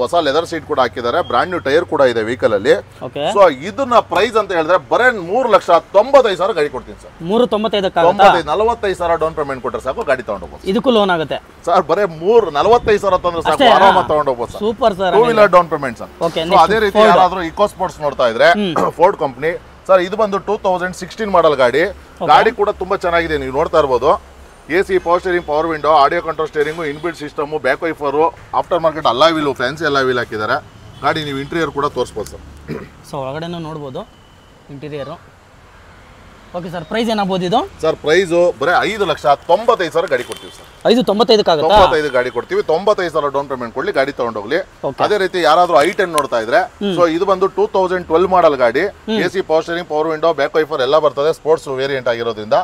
ಹೊಸ ಲೆದರ್ ಸೀಟ್ ಕೂಡ ಹಾಕಿದ್ದಾರೆ ಬ್ರಾಂಡ್ ನ್ಯೂ ಟೈರ್ ಕೂಡ ಇದೆ ವೆಹಿಕಲ್ ಅಲ್ಲಿ ಸೊ ಇದನ್ನ ಪ್ರೈಸ್ ಅಂತ ಹೇಳಿದ್ರೆ ಬರೇ 3,95,000 ಗಾಡಿ ಕೊಡ್ತೀನಿ ಸರ್ 395,000 ಡೌನ್ ಪೇಮೆಂಟ್ ಕೊಟ್ಟರೆ ಸಾಕು ಗಾಡಿ ತಗೊಂಡೋಗ್ಬೋದು ಇದಕ್ಕೂ ಲೋನ್ ಆಗುತ್ತೆ ಸರ್ ಬರೇ 45,000 ತಂದ್ರೆ ಸಾಕು ಆರಾಮಾಗಿ ತಗೊಂಡೋಗ್ಬೋದು sir super sir 2 wheeler down payment sir so ಅದೇ ರೀತಿ ಯಾರಾದ್ರೂ ಇಕೋ ಸ್ಪೋರ್ಟ್ಸ್ ನೋಡ್ತಾ ಇದ್ರೆ ಫೋರ್ಡ್ ಕಂಪನಿ ಸರ್ ಇದು ಬಂದು 2016 ಮಾಡಲ್ ಗಾಡಿ ಕೂಡ ತುಂಬಾ ಚೆನ್ನಾಗಿದೆ ನೀವು ನೋಡ್ತಾ ಇರ್ಬೋದು AC power steering power window audio control steering inbuilt system back wiper after market alloy wheel fancy alloy wheel ಹಾಕಿದ್ದಾರೆ ಗಾಡಿ ನೀವು ಇಂಟೀರಿಯರ್ ಕೂಡ ತೋರಿಸ್ಬೋದು ಸರ್ ಸೊ ಒಳಗಡೆನೂ ನೋಡ್ಬೋದು ಇಂಟೀರಿಯರು ಓಕೆ ಸರ್ ಪ್ರೈಸ್ ಏನಾಗ್ಬೋದು ಇದು ಸರ್ ಪ್ರೈಸು ಬರೀ 5,95,000 ಗಾಡಿ ಕೊಡ್ತೀವಿ ಸರ್ 595 ಗಾಡಿ ಕೊಡ್ತೀವಿ 95,000 ಡೌನ್ ಪೇಮೆಂಟ್ ಕೊಡ್ಲಿ ಗಾಡಿ ತಗೊಂಡೋಗ್ಲಿ ಅದೇ ರೀತಿ ಯಾರಾದ್ರೂ i10 ನೋಡ್ತಾ ಇದ್ರೆ ಸೊ ಇದು ಬಂದು 2012 ಮಾಡಲ್ ಗಾಡಿ AC power steering power window back wiper ಎಲ್ಲ ಬರ್ತದೆ ಸ್ಪೋರ್ಟ್ಸ್ ವೇರಿಯಂಟ್ ಆಗಿರೋದ್ರಿಂದ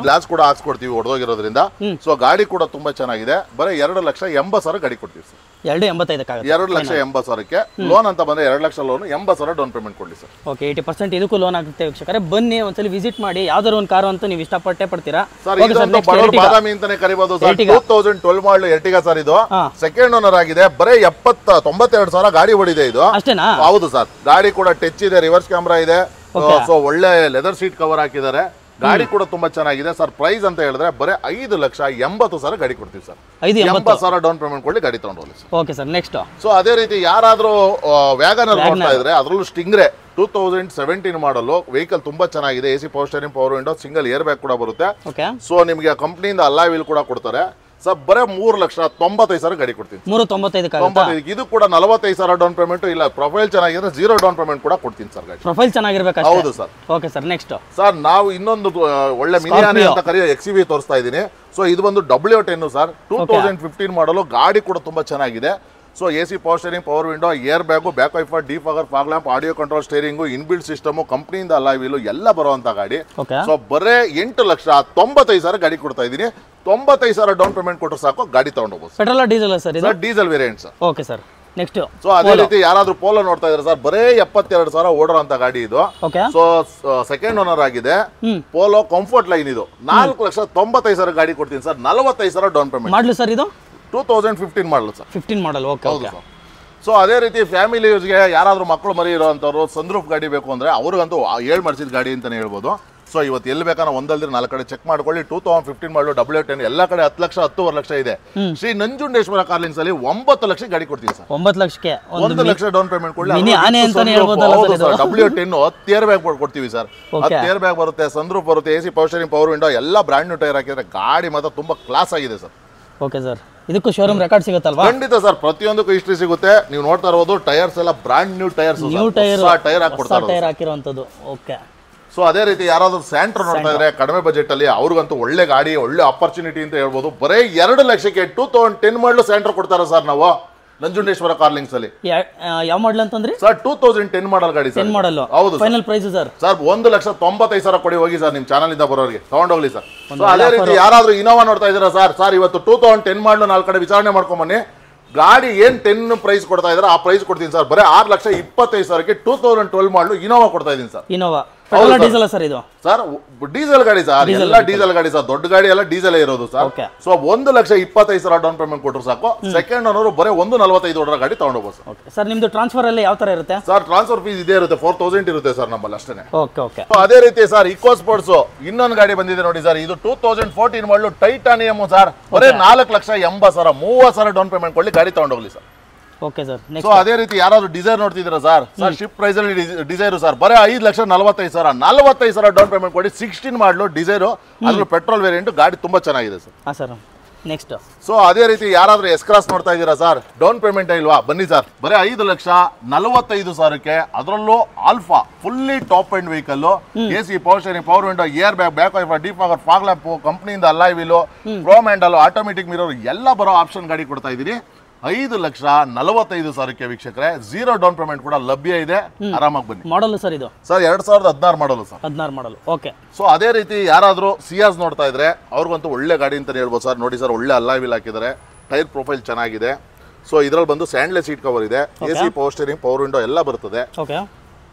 ಗ್ಲಾಸ್ ಕೂಡ ಹಾಕ್ಸ್ಕೊಡ್ತೀವಿ ಹೊಡೆದೋಗಿರೋದ್ರಿಂದ ಸೊ ಗಾಡಿ ಕೂಡ ತುಂಬಾ ಚೆನ್ನಾಗಿದೆ ಬರೀ 2,80,000 ಗಾಡಿ ಕೊಡ್ತೀವಿ ಸರ್ 2,85,000 ಲೋನ್ ಅಂತ ಬಂದ್ರೆ 2 ಲಕ್ಷ ಲೋನ್ 80,000 ಡೌನ್ ಪೇಮೆಂಟ್ ಕೊಡ್ಲಿ ಸರ್ ಓಕೆ 80% ಇದಕ್ಕೂ ಲೋನ್ ಆಗುತ್ತೆ ವೀಕ್ಷಕರೇ ಬನ್ನಿ ಒಂದ್ಸಲಿ ವಿಸಿಟ್ ಮಾಡಿ ಯಾವ್ದಾದ್ರು ಒಂದು ಕಾರು ಅಂತ ನೀವು ಇಷ್ಟಪಟ್ಟೆ ಪಡ್ತೀರಾ ಸರ್ ಇದೊಂದು ಬಡವರು ಬಾದಾಮಿ ಅಂತಾನೆ ಕರಿಬಹುದು ಸರ್ 2012 ಮಾಡಲ್ ಎರ್ಟಿಗಾ ಸರ್ ಇದು ಸೆಕೆಂಡ್ ಓನರ್ ಆಗಿದೆ ಬರೀ 92,000 ಗಾಡಿ ಓಡಿದೆ ಇದು ಅಷ್ಟೇನಾ ಹೌದು ಸರ್ ಗಾಡಿ ಕೂಡ ಟಚ್ ಇದೆ ರಿವರ್ಸ್ ಕ್ಯಾಮ್ರಾ ಇದೆ ಸೊ ಒಳ್ಳೆ ಲೆದರ್ ಸೀಟ್ ಕವರ್ ಹಾಕಿದ್ದಾರೆ ಗಾಡಿ ಕೂಡ ತುಂಬಾ ಚೆನ್ನಾಗಿದೆ ಸರ್ ಪ್ರೈಸ್ ಅಂತ ಹೇಳಿದ್ರೆ ಬರೀ 5,80,000 ಗಾಡಿ ಕೊಡ್ತೀವಿ ಸರ್ 80,000 ಡೌನ್ ಪೇಮೆಂಟ್ ಕೊಡ್ಲಿ ಗಾಡಿ ತಗೊಂಡೋಗ್ಲಿ sir okay sir next so ಅದೇ ರೀತಿ ಯಾರಾದ್ರೂ ವ್ಯಾಗನರ್ ನೋಡ್ತಾ ಇದ್ರೆ ಅದ್ರಲ್ಲೂ ಸ್ಟಿಂಗ್ರೆ 2017 ಮಾಡಲು ವೆಹಿಕಲ್ ತುಂಬಾ ಚೆನ್ನಾಗಿದೆ AC power steering power window single air bag ಕೂಡ ಬರುತ್ತೆ ಸೊ ನಿಮಗೆ ಕಂಪ್ನಿಯಿಂದ ಅಲಾಯ್ ವೀಲ್ ಕೂಡ ಕೊಡ್ತಾರೆ ಸರ್ ಬರೇ 3,95,000 ಗಾಡಿ ಕೊಡ್ತೀನಿ 395 ಇದು ಕೂಡ 45,000 ಡೌನ್ ಪೇಮೆಂಟ್ ಇಲ್ಲ ಪ್ರೊಫೈಲ್ ಚೆನ್ನಾಗಿದ್ರೆ 0 ಡೌನ್ ಪೇಮೆಂಟ್ ಕೂಡ ಕೊಡ್ತೀನಿ ಸರ್ ಗಾಡಿ ಪ್ರೊಫೈಲ್ ಚೆನ್ನಾಗಿರ್ಬೇಕು ಹೌದು sir okay sir next sir ನಾವು ಇನ್ನೊಂದು ಒಳ್ಳೆ ಮಿನಿ ಅಂತ ಕರೆಯೋ XUV ತೋರಿಸ್ತಾ ಇದ್ದೀನಿ ಸೊ ಇದು ಬಂದು W10 ಸರ್ 2015 ಮಾಡಲು ಗಾಡಿ ಕೂಡ ತುಂಬಾ ಚೆನ್ನಾಗಿದೆ so AC power steering power window air bag back wiper defogger fog lamp audio control steering inbuilt system ಕಂಪ್ನಿಯಿಂದ ಅಲಾಯ್ ವೀಲ್ ಎಲ್ಲ ಬರುವಂತ ಗಾಡಿ ಸೊ ಬರೇ 8,95,000 ಗಾಡಿ ಕೊಡ್ತಾ ಇದ್ದೀನಿ 95,000 ಡೌನ್ ಪೇಮೆಂಟ್ ಕೊಟ್ಟರೆ ಸಾಕು ಗಾಡಿ ತಗೊಂಡೋಗ್ಬೋದು ಪೆಟ್ರೋಲ್ ಡೀಸೆಲ್ ಸರ್ ಇದು diesel variant sir okay sir next so ಅದೇ ರೀತಿ ಯಾರಾದ್ರೂ ಪೋಲೋ ನೋಡ್ತಾ ಇದ್ರೆ ಸರ್ ಬರೇ 72,000 ಓಡೋಂತ ಗಾಡಿ ಇದು ಸೊ ಸೆಕೆಂಡ್ ಓನರ್ ಆಗಿದೆ ಪೋಲೋ ಕಂಫರ್ಟ್ ಲೈನ್ ಇದು 4,95,000 ಗಾಡಿ ಕೊಡ್ತೀನಿ ಸರ್ 45,000 ಡೌನ್ ಪೇಮೆಂಟ್ ಮಾಡ್ಲಿ ಸರ್ ಇದು 2015 ಮಾಡಲು ಸರ್ 15 ಮಾಡಲ್ ಓಕೆ ಹೌದು ಸರ್ ಸೊ ಅದೇ ರೀತಿ ಫ್ಯಾಮಿಲಿ ಯೂಸ್ಗೆ ಯಾರಾದ್ರೂ ಮಕ್ಕಳು ಮರಿ ಇರೋಂಥವ್ರು ಸನ್ರೂಫ್ ಗಾಡಿ ಬೇಕು ಅಂದ್ರೆ ಅವ್ರಿಗಂತೂ 7 ಮಾಡಿಸಿದ ಗಾಡಿ ಅಂತಾನೆ ಹೇಳ್ಬೋದು ಸೊ ಇವತ್ತು ಎಲ್ಲಿ ಬೇಕಾದ್ರೆ ಒಂದಲ್ದ್ರೆ 4 ಕಡೆ ಚೆಕ್ ಮಾಡ್ಕೊಳ್ಳಿ 2015 ಮಾಡಲು W10 ಎಲ್ಲ ಕಡೆ 10 ಲಕ್ಷ 10.5 ಲಕ್ಷ ಇದೆ ಶ್ರೀ ನಂಜುಂಡೇಶ್ವರ ಕಾರ್ಲಿಂಗ್ಸ್ ಅಲ್ಲಿ 9 ಲಕ್ಷ ಗಾಡಿ ಕೊಡ್ತೀವಿ ಸರ್ 9 ಲಕ್ಷಕ್ಕೆ 1 ಲಕ್ಷ ಡೌನ್ ಪೇಮೆಂಟ್ ಕೊಡ್ಲಿ W10 10 ಏರ್ ಬ್ಯಾಗ್ ಕೊಡ್ತೀವಿ ಸರ್ 10 ಏರ್ ಬ್ಯಾಗ್ ಬರುತ್ತೆ ಸನ್ರೂಫ್ ಬರುತ್ತೆ AC power steering power window ಎಲ್ಲ ಬ್ರಾಂಡ್ ನ್ಯೂ ಟೈರ್ ಹಾಕಿದ್ರೆ ಗಾಡಿ ಮಾತ್ರ ತುಂಬಾ ಕ್ಲಾಸ್ ಆಗಿದೆ ಸರ್ ಓಕೆ ಸರ್ ಇದಕ್ಕೂ ಶೋರೂಮ್ ರೆಕಾರ್ಡ್ ಸಿಗುತ್ತಲ್ವಾ ಖಂಡಿತ ಸರ್ ಪ್ರತಿಯೊಂದಕ್ಕೂ ಹಿಸ್ಟ್ರಿ ಸಿಗುತ್ತೆ ನೀವು ನೋಡ್ತಾ ಇರೋದು ಟೈರ್ಸ್ ಎಲ್ಲ ಬ್ರಾಂಡ್ ನ್ಯೂ ಟೈರ್ಸ್ ಟೈರ್ ಹಾಕಿರುವಂತದ್ದು ಓಕೆ ಸೊ ಅದೇ ರೀತಿ ಯಾರಾದ್ರೂ ಸ್ಯಾಂಟ್ರೋ ನೋಡ್ತಾ ಇದ್ರೆ ಕಡಿಮೆ ಬಜೆಟ್ ಅಲ್ಲಿ ಅವ್ರಿಗಂತೂ ಒಳ್ಳೆ ಗಾಡಿ ಒಳ್ಳೆ ಆಪರ್ಚುನಿಟಿ ಅಂತ ಹೇಳ್ಬೋದು ಬರೀ 2 ಲಕ್ಷಕ್ಕೆ 2010 ಮಾಡಲು ಸ್ಯಾಂಟ್ರೋ ಕೊಡ್ತಾರೆ ಸರ್ ನಾವು ನಂಜುಂಡೇಶ್ವರ ಕಾರ್ಲಿಂಗ್ಸ್ ಅಲ್ಲಿ ಯಾವ ಮಾಡಲ್ ಅಂತಂದ್ರಿ ಸರ್ 2010 ಮಾಡಲ್ ಗಾಡಿ ಸರ್ ಮಾಡಲ್ ಹೌದು ಫೈನಲ್ ಪ್ರೈಸ್ ಸರ್ 1,95,000 ಕೊಡಿ ಹೋಗಿ ಸರ್ ನಿಮ್ ಚಾನಲ್ ಇಂದ ಬರೋರಿಗೆ ತಗೊಂಡೋಗ್ಲಿ ಸರ್ ಸೊ ಅದೇ ರೀತಿ ಯಾರಾದ್ರೂ ಇನೋವಾ ನೋಡ್ತಾ ಇದ್ದೀರಾ ಸರ್ ಇವತ್ತು 2010 ಮಾಡಲು 4 ಕಡೆ ವಿಚಾರಣೆ ಮಾಡ್ಕೊಂಡ್ ಬನ್ನಿ ಗಾಡಿ ಏನ್ 10 ಪ್ರೈಸ್ ಕೊಡ್ತಾ ಇದಾರೆ ಆ ಪ್ರೈಸ್ ಕೊಡ್ತೀನಿ ಸರ್ ಬರೀ 6,25,000ಕ್ಕೆ 2012 ಮಾಡಲು ಇನೋವಾ ಕೊಡ್ತಾ ಇದೀನಿ sir Innova petrol diesel sir ಇದು ಸರ್ ಡೀಸೆಲ್ ಗಾಡಿ ಸರ್ ಎಲ್ಲ ಡೀಸೆಲ್ ಗಾಡಿ ಸರ್ ದೊಡ್ಡ ಗಾಡಿ ಎಲ್ಲ ಡೀಸೆಲ್ ಇರೋದು ಸರ್ ಸೊ 1,25,000 ಡೌನ್ ಪೇಮೆಂಟ್ ಕೊಟ್ಟರು ಸಾಕು ಸೆಕೆಂಡ್ ಓನರ್ ಬರೀ 1,45,000 ಗಾಡಿ ತಗೊಂಡೋಗ್ಬೋದು ಸರ್ ನಿಮ್ದು ಟ್ರಾನ್ಸ್ಫರ್ ಅಲ್ಲಿ ಯಾವ ತರ ಇರುತ್ತೆ ಸರ್ ಟ್ರಾನ್ಸ್ಫರ್ ಫೀಸ್ ಇದೇ ಇರುತ್ತೆ 4,000 ಇರುತ್ತೆ ಸರ್ ನಮ್ಮಲ್ಲಿ ಅಷ್ಟೇ ಓಕೆ ಅದೇ ರೀತಿ ಸರ್ ಇಕೋ ಸ್ಪೋರ್ಟ್ಸ್ ಇನ್ನೊಂದು ಗಾಡಿ ಬಂದಿದೆ ನೋಡಿ ಸರ್ ಇದು 2014 ಮಾಡಲು ಟೈಟಾನಿಯಮ್ ಸರ್ ಬರೀ 4,80,000 30,000 ಡೌನ್ ಪೇಮೆಂಟ್ ಕೊಡ್ಲಿ ಗಾಡಿ ತಗೊಂಡೋಗ್ಲಿ ಸರ್ ಓಕೆ ಸರ್ ಸೊ ಅದೇ ರೀತಿ ಯಾರಾದ್ರೂ ಡಿಸೈರ್ ನೋಡ್ತಿದ್ದೀರಾ ಸರ್ ಶಿಫ್ಟ್ ಪ್ರೈಸ್ ಅಲ್ಲಿ ಡಿಸೈರ್ ಸರ್ ಬರೀ 5,45,000 45,000 ಡೌನ್ ಪೇಮೆಂಟ್ ಕೊಡಿ 16 ಮಾಡಲು ಡಿಸೈರ್ ಅದ್ರ ಪೆಟ್ರೋಲ್ ವೇರಿಯಂಟ್ ಗಾಡಿ ತುಂಬಾ ಚೆನ್ನಾಗಿದೆ ಸರ್ ನೆಕ್ಸ್ಟ್ ಸೊ ಅದೇ ರೀತಿ ಯಾರಾದ್ರೂ ಎಸ್ ಕ್ರಾಸ್ ನೋಡ್ತಾ ಇದ್ದೀರಾ ಸರ್ ಡೌನ್ ಪೇಮೆಂಟ್ ಇಲ್ವಾ ಬನ್ನಿ ಸರ್ ಬರೀ 5,45,000ಕ್ಕೆ ಅದರಲ್ಲೂ alpha fully top end vehicle AC power steering power window air bag back wiper defogger fog lamp ಕಂಪ್ನಿಯಿಂದ alloy wheel chrome handle automatic mirror ಎಲ್ಲ ಬರೋ ಆಪ್ಷನ್ ಗಾಡಿ ಕೊಡ್ತಾ ಇದ್ದೀನಿ 5,45,000 ವೀಕ್ಷಕರೇ. 0 ಡೌನ್ ಪೇಮೆಂಟ್ ಕೂಡ ಲಭ್ಯ ಇದೆ, ಆರಾಮಾಗಿ ಬನ್ನಿ. ಮಾಡಲ್ ಸರ್ ಇದು ಸರ್ 2016 ಮಾಡಲು ಸರ್. 16 ಮಾಡಲ್. ಓಕೆ. ಸೊ ಅದೇ ರೀತಿ ಯಾರಾದರೂ ಸಿಯಾಸ್ ನೋಡ್ತಾ ಇದ್ರೆ ಅವ್ರಿಗಂತೂ ಒಳ್ಳೆ ಗಾಡಿ ಅಂತಾನೆ ಹೇಳ್ಬೋದು ಸರ್. ನೋಡಿ ಸರ್, ಒಳ್ಳೆ ಅಲಾಯ್ ವೀಲ್ ಹಾಕಿದ್ದಾರೆ, ಟೈರ್ ಪ್ರೊಫೈಲ್ ಚೆನ್ನಾಗಿದೆ. ಸೊ ಇದರಲ್ಲಿ ಬಂದು ಸ್ಯಾಂಡ್ಲೆಸ್ ಸೀಟ್ ಕವರ್ ಇದೆ, AC power steering, power window ಎಲ್ಲ ಬರ್ತದೆ. Okay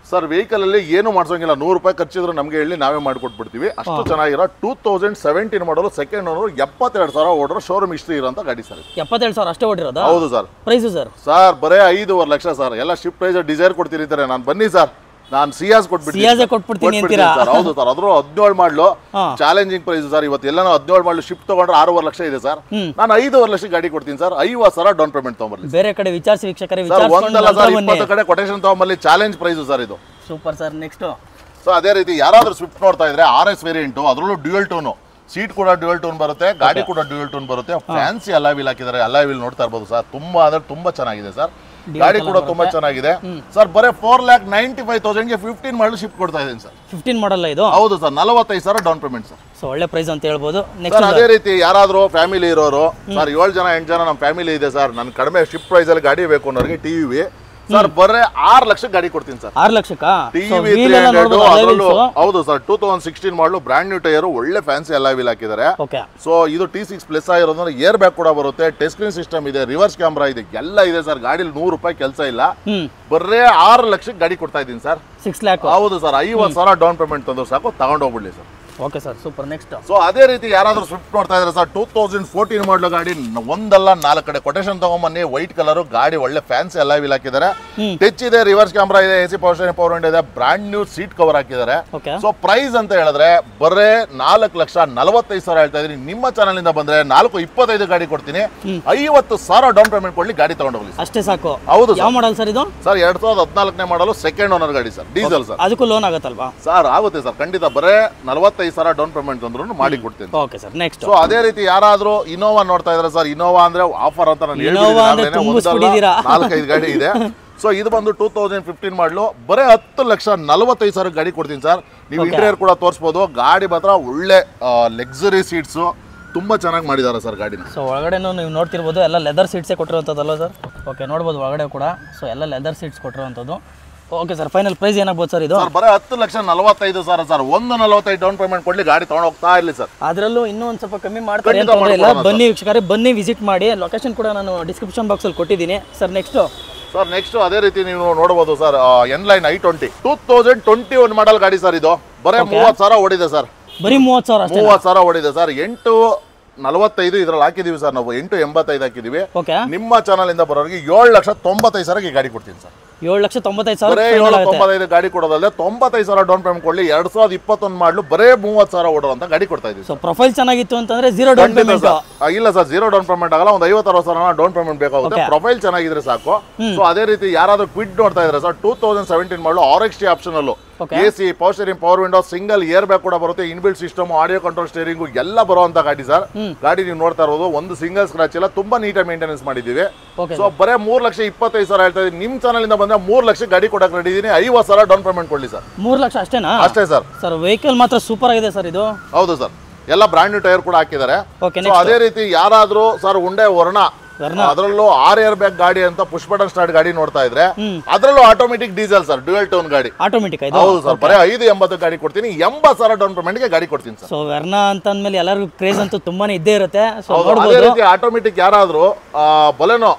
sir. ವೆಹಿಕಲ್ ಅಲ್ಲಿ ಏನು ಮಾಡ್ಸೋಂಗಿಲ್ಲ, ₹100 ಖರ್ಚಿದ್ರು ನಮಗೆ ಹೇಳಿ ನಾವೇ ಮಾಡಿಕೊಟ್ಬಿಡ್ತೀವಿ. ಅಷ್ಟು ಚೆನ್ನಾಗಿರೋ 2017 ಮಾಡಲು ಸೆಕೆಂಡ್ ಓನರ್, 72,000 ಓಡರ್, ಶೋರೂಮ್ ಹಿಸ್ಟ್ರಿ ಇರೋಂಥ ಗಾಡಿ ಸರ್. 72,000 ಅಷ್ಟೇ ಓಡಿರೋದಾ? ಹೌದು ಸರ್. Price sir? ಸರ್ ಬರೇ 5.5 ಲಕ್ಷ ಸರ್. ಎಲ್ಲ ಶಿಫ್ಟ್ ಪ್ರೈಸ್ ಡಿಸೈರ್ ಕೊಡ್ತಿರ್ತಾರೆ. ನಾನು ಬನ್ನಿ ಸರ್, ನಾನು ಸಿಯಾಸ್ ಕೊಟ್ಬಿಡ್ತೀನಿ ಅಂತೀರಾ? ಹೌದು ಸರ್. ಅದ್ರ 17 ಮಾಡಲು ಚಾಲೆಂಜಿಂಗ್ ಪ್ರೈಸ್ ಸರ್. ಇವತ್ತೆಲ್ಲ ನಾವು 17 ಮಾಡಲು ಶಿಫ್ಟ್ ತಗೊಂಡ್ರೆ 6.5 ಲಕ್ಷ ಇದೆ ಸರ್. ನಾನು 5.5 ಲಕ್ಷ ಗಾಡಿ ಕೊಡ್ತೀನಿ ಸರ್. 50,000 down payment ತಗೊಂಡ್ಬರ್ಲಿ. ಬೇರೆ ಕಡೆ ವಿಚಾರಿಸಿ ವೀಕ್ಷಕರೇ, ಒಂದಲ್ಲ ಸರ್, 20 ಕಡೆ ಕೊಟೇಶನ್ ತಗೊಂಡ್ಬರ್ಲಿ. ಚಾಲೆಂಜ್ ಪ್ರೈಸ್ ಸರ್ ಇದು. Super sir. ನೆಕ್ಸ್ಟ್ ಸೊ ಅದೇ ರೀತಿ ಯಾರಾದ್ರೂ ಸ್ವಿಫ್ಟ್ ನೋಡ್ತಾ ಇದ್ರೆ RS ವೇರಿಯಂಟ್, ಅದರಲ್ಲೂ ಡ್ಯೂಯಲ್ ಟೋನ್, ಸೀಟ್ ಕೂಡ ಡ್ಯೂಯಲ್ ಟೋನ್ ಬರುತ್ತೆ, ಗಾಡಿ ಕೂಡ ಡ್ಯೂಯಲ್ ಟೋನ್ ಬರುತ್ತೆ. ಫ್ಯಾನ್ಸಿ ಅಲಾಯ್ ವೀಲ್ ಹಾಕಿದ್ದಾರೆ. ಅಲಾಯ್ ವೀಲ್ ನೋಡ್ತಾ ಇರ್ಬೋದು ಸರ್, ತುಂಬಾ ಅಂದ್ರೆ ತುಂಬಾ ಚೆನ್ನಾಗಿದೆ ಸರ್. ಗಾಡಿ ಕೂಡ ತುಂಬಾ ಚೆನ್ನಾಗಿದೆ ಸರ್. ಬರೇ 4,95,000 15 ಮಾಡಲು ಶಿಫ್ಟ್ ಕೊಡ್ತಾ ಇದ್ದೀನಿ ಸರ್. 15 ಮಾಡಲ್ಲ ಇದು? ಹೌದು sir. 45,000 down payment sir. So ಒಳ್ಳೆ ಪ್ರೈಸ್ ಅಂತ ಹೇಳ್ಬೋದು. ಸರ್ ಅದೇ ರೀತಿ ಯಾರಾದ್ರೂ ಫ್ಯಾಮಿಲಿ ಇರೋರು, ಸರ್ 7 ಜನ 8 ಜನ ನಮ್ಮ ಫ್ಯಾಮಿಲಿ ಇದೆ ಸರ್, ನನ್ ಕಡಿಮೆ ಶಿಫ್ಟ್ ಪ್ರೈಸ್ ಅಲ್ಲಿ ಗಾಡಿ ಬೇಕು ಅನ್ನೋರಿಗೆ TVV ಸರ್ ಬರೇ 6 ಲಕ್ಷಕ್ಕೆ ಗಾಡಿ ಕೊಡ್ತೀನಿ ಸರ್. 6 ಲಕ್ಷಕ್ಕಾ? TVV 300. ಹೌದು ಸರ್. 2016 ಮಾಡಲು, ಬ್ರಾಂಡ್ ನ್ಯೂ ಟೈರ್, ಒಳ್ಳೆ ಫ್ಯಾನ್ಸಿ ಅಲಾಯ್ ವೀಲ್ ಹಾಕಿದ್ದಾರೆ. ಸೊ ಇದು T6 ಪ್ಲಸ್ ಆಗಿರೋದ್ರೆ ಏರ್ ಬ್ಯಾಗ್ ಕೂಡ ಬರುತ್ತೆ, ಟಚ್ ಸ್ಕ್ರೀನ್ ಸಿಸ್ಟಮ್ ಇದೆ, ರಿವರ್ಸ್ ಕ್ಯಾಮ್ರಾ ಇದೆ, ಎಲ್ಲ ಇದೆ ಸರ್. ಗಾಡಿಲಿ ₹100 ಕೆಲಸ ಇಲ್ಲ. ಬರೇ 6 ಲಕ್ಷಕ್ಕೆ ಗಾಡಿ ಕೊಡ್ತಾ ಇದ್ದೀನಿ ಸರ್. 6 ಲ್ಯಾಕ್? ಹೌದು ಸರ್. 50,000 ಡೌನ್ ಪೇಮೆಂಟ್ ತಂದ್ರು ಸಾಕು, ತಗೊಂಡೋಗ್ಬಿಡ್ಲಿ sir. Okay sir, super. Next so ಅದೇ ರೀತಿ ಯಾರಾದ್ರೂ ಸ್ವಿಫ್ಟ್ ನೋಡ್ತಾ ಇದ್ರೆ ಸರ್, 2014 ಮಾಡಲು ಗಾಡಿ, ಒಂದಲ್ಲ 4 ಕಡೆ ಕೊಟೇಶನ್ ತಗೊಂಬನ್ನಿ. ವೈಟ್ ಕಲರ್ ಗಾಡಿ, ಒಳ್ಳೆ ಫ್ಯಾನ್ಸಿ ಅಲಾಯ್ ವೀಲ್ ಹಾಕಿದ್ದಾರೆ, ಟಚ್ ಇದೆ, ರಿವರ್ಸ್ ಕ್ಯಾಮ್ರಾ ಇದೆ, AC power steering, power window ಇದೆ, ಬ್ರಾಂಡ್ ನ್ಯೂ ಸೀಟ್ ಕವರ್ ಹಾಕಿದ್ದಾರೆ. ಸೊ ಪ್ರೈಸ್ ಅಂತ ಹೇಳಿದ್ರೆ ಬರೇ 4,45,000 ಹೇಳ್ತಾ ಇದೀನಿ. ನಿಮ್ಮ ಚಾನಲ್ ಇಂದ ಬಂದ್ರೆ 4,25 ಗಾಡಿ ಕೊಡ್ತೀನಿ. 50,000 ಡೌನ್ ಪೇಮೆಂಟ್ ಕೊಡ್ಲಿ, ಗಾಡಿ ತಗೊಂಡೋಗ್ಲಿ. ಅಷ್ಟೇ ಸಾಕು? ಹೌದು. ಯಾವ ಮಾಡಲ್ ಸರ್ ಇದು? ಸರ್ 2014 ಮಾಡಲು, ಸೆಕೆಂಡ್ ಓನರ್ ಗಾಡಿ ಸರ್, ಡೀಸೆಲ್ ಸರ್. ಅದಕ್ಕೂ ಲೋನ್ ಆಗುತ್ತಲ್ವಾ ಸರ್? ಆಗುತ್ತೆ ಸರ್, ಖಂಡಿತ. ಬರೇ 45,000 ಡೌನ್ ಪೇಮೆಂಟ್ ಅಂದ್ರೂ ಮಾಡಿ ಕೊಡ್ತೀನಿ. Okay sir. ನೆಕ್ಸ್ಟ್ ಸೊ ಅದೇ ರೀತಿ ಯಾರಾದ್ರೂ ಇನೋವಾ ನೋಡ್ತಾ ಇದ್ರೆ ಸರ್, ಇನೋವಾ ಅಂದ್ರೆ ಆಫರ್ ಅಂತ ನಾನು ತುಂಬಿಸ್ಬಿಟ್ಟಿದ್ದೀರಾ. 4-5 ಗಾಡಿ ಇದೆ. ಸೊ ಇದು ಬಂದು 2015 ಮಾಡಲು, ಬರೇ 10,45,000 ಗಾಡಿ ಕೊಡ್ತೀನಿ ಸರ್. ನೀವು ಇಂಟೀರಿಯರ್ ಕೂಡ ತೋರಿಸಬಹುದು. ಗಾಡಿ ಮಾತ್ರ ಒಳ್ಳೆ ಲಕ್ಸುರಿ ಸೀಟ್ಸ್, ತುಂಬಾ ಚೆನ್ನಾಗಿ ಮಾಡಿದ್ದಾರೆ ಸರ್ ಗಾಡಿನ. ಸೊ ಒಳಗಡೆನೂ ನೀವು ನೋಡ್ತಿರ್ಬೋದು, ಎಲ್ಲ ಲೆದರ್ ಸೀಟ್ಸೇ ಕೊಟ್ಟಿರುವಂಥದ್ದಲ್ಲ ಸರ್? ಓಕೆ, ನೋಡ್ಬೋದು ಒಳಗಡೆ ಕೂಡ. ಸೊ ಎಲ್ಲ ಲೆದರ್ ಸೀಟ್ಸ್ ಕೊಟ್ಟಿರುವಂಥದ್ದು. ಓಕೆ ಸರ್, ಫೈನಲ್ ಪ್ರೈಸ್ ಏನಾಗ್ಬೋದು ಸರ್ ಇದು? ಸರ್ ಬರೇ 10,45,000 ಸರ್. 1,45 ಡೌನ್ ಪೇಮೆಂಟ್ ಕೊಡ್ಲಿ, ಗಾಡಿ ತಗೊಂಡು ಹೋಗ್ತಾ ಇರಲಿ ಸರ್. ಅದರಲ್ಲೂ ಇನ್ನೂ ಒಂದು ಸ್ವಲ್ಪ ಕಮ್ಮಿ ಮಾಡ್ತಾರೆ ಅಂತ ಇಲ್ಲ. ಬನ್ನಿ ವೀಕ್ಷಕರೇ, ಬನ್ನಿ ವಿಸಿಟ್ ಮಾಡಿ. ಲೊಕೇಶನ್ ಕೂಡ ನಾನು ಡಿಸ್ಕ್ರಿಪ್ಷನ್ ಬಾಕ್ಸಲ್ಲಿ ಕೊಟ್ಟಿದ್ದೀನಿ ಸರ್. ನೆಕ್ಸ್ಟ್ ಅದೇ ರೀತಿ ನೀವು ನೋಡಬಹುದು ಸರ್, N-Line i20 2021 ಮಾಡಲ್ ಗಾಡಿ ಸರ್. ಇದು ಬರೇ 30,000 ಓಡಿದೆ ಸರ್. ಬರೀ 30,000 ಓಡಿದೆ ಸರ್. 845 ಇದ್ರಲ್ಲಿ ಹಾಕಿದೀವಿ ಸರ್ ನಾವು. 885 ಹಾಕಿದೀವಿ. ನಿಮ್ಮ ಚಾನಲ್ ಇಂದ ಬರೋರಿಗೆ 7,95,000 ಗಾಡಿ ಕೊಡ್ತೀನಿ ಸರ್. 7,95,000 795 ಗಾಡಿ ಕೊಡೋದಲ್ಲದೆ 95,000 ಡೌನ್ ಪೇಮೆಂಟ್ ಕೊಡ್ಲಿ. 2021 ಮಾಡಲು ಬರೇ 30,000 ಓಡೋಂತ ಗಾಡಿ ಕೊಡ್ತಾ ಇದೀವಿ. ಸೊ ಪ್ರೊಫೈಲ್ ಚೆನ್ನಾಗಿತ್ತು ಅಂತಂದ್ರೆ 0 ಡೌನ್ ಪೇಮೆಂಟ್? ಇಲ್ಲ ಸರ್, 0 ಡೌನ್ ಪೇಮೆಂಟ್ ಆಗಲ್ಲ. ಒಂದು 50,000 ಡೌನ್ ಪೇಮೆಂಟ್ ಬೇಕಾಗುತ್ತೆ. ಪ್ರೊಫೈಲ್ ಚೆನ್ನಾಗಿದ್ರೆ ಸಾಕು. ಸೊ ಅದೇ ರೀತಿ ಯಾರಾದ್ರೂ ಕ್ವಿಡ್ ನೋಡ್ತಾ ಇದ್ರೆ ಸರ್, 2017 ಮಾಡಲು RXT optional, AC power steering, power window, single air bag ಕೂಡ ಬರುತ್ತೆ, inbuilt system, audio control steering ಎಲ್ಲ ಬರುವಂತ ಗಾಡಿ ಸರ್. ಗಾಡಿ ನೀವು ನೋಡ್ತಾ ಇರೋದು, ಒಂದು ಸಿಂಗಲ್ ಸ್ಕ್ರಾಚ್ ಇಲ್ಲ, ತುಂಬಾ ನೀಟಾಗಿ ಮೇಂಟೆನೆನ್ಸ್ ಮಾಡಿದೀವಿ. ಸೊ ಬರೇ 3,25,000 ಹೇಳ್ತಾ ಇದೀನಿ. ನಿಮ್ ಚಾನಲ್ ಇಂದ ಬಂದ್ರೆ 3 ಲಕ್ಷ ಗಾಡಿ ಕೊಡಕ್ಕೆ ರೆಡಿ ಇದೀನಿ. 50,000 ಡೌನ್ ಪೇಮೆಂಟ್ ಕೊಡ್ಲಿ ಸರ್. 3 ಲಕ್ಷ ಅಷ್ಟೇನಾ? ಅಷ್ಟೇ ಸರ್. ಸರ್ ವೆಹಿಕಲ್ ಮಾತ್ರ ಸೂಪರ್ ಆಗಿದೆ ಸರ್ ಇದು. ಹೌದು ಸರ್, ಎಲ್ಲ ಬ್ರಾಂಡ್ ನ್ಯೂ ಟೈರ್ ಕೂಡ ಹಾಕಿದ್ದಾರೆ. ಅದೇ ರೀತಿ ಯಾರಾದ್ರೂ ಸರ್ ಉಂಡೆ ವರ್ಣ, ಅದರಲ್ಲೂ 6 ಏರ್ ಬ್ಯಾಗ್ ಗಾಡಿ ಅಂತ ಪುಷ್ ಬಟನ್ ಸ್ಟಾರ್ಟ್ ಗಾಡಿ ನೋಡ್ತಾ ಇದ್ರೆ, ಅದರಲ್ಲೂ automatic diesel sir, dual tone ಗಾಡಿ. ಆಟೋಮೆಟಿಕ್? ಹೌದು ಸರ್. ಬರೇ 580 ಗಾಡಿ ಕೊಡ್ತೀನಿ. 80,000 ಡೌನ್ ಪೇಮೆಂಟ್ ಗೆ ಗಾಡಿ ಕೊಡ್ತೀನಿ ಸರ್. ಸೊ ವರ್ನಾ ಅಂತಂದ್ಮೇಲೆ ಎಲ್ಲರಿಗೂ ಕ್ರೇಜ್ ಅಂತೂ ತುಂಬಾನೇ ಇದ್ದೇ ಇರುತ್ತೆ. ಅದೇ ರೀತಿ ಆಟೋಮೆಟಿಕ್ ಯಾರಾದ್ರೂ ಬಲೆನೋ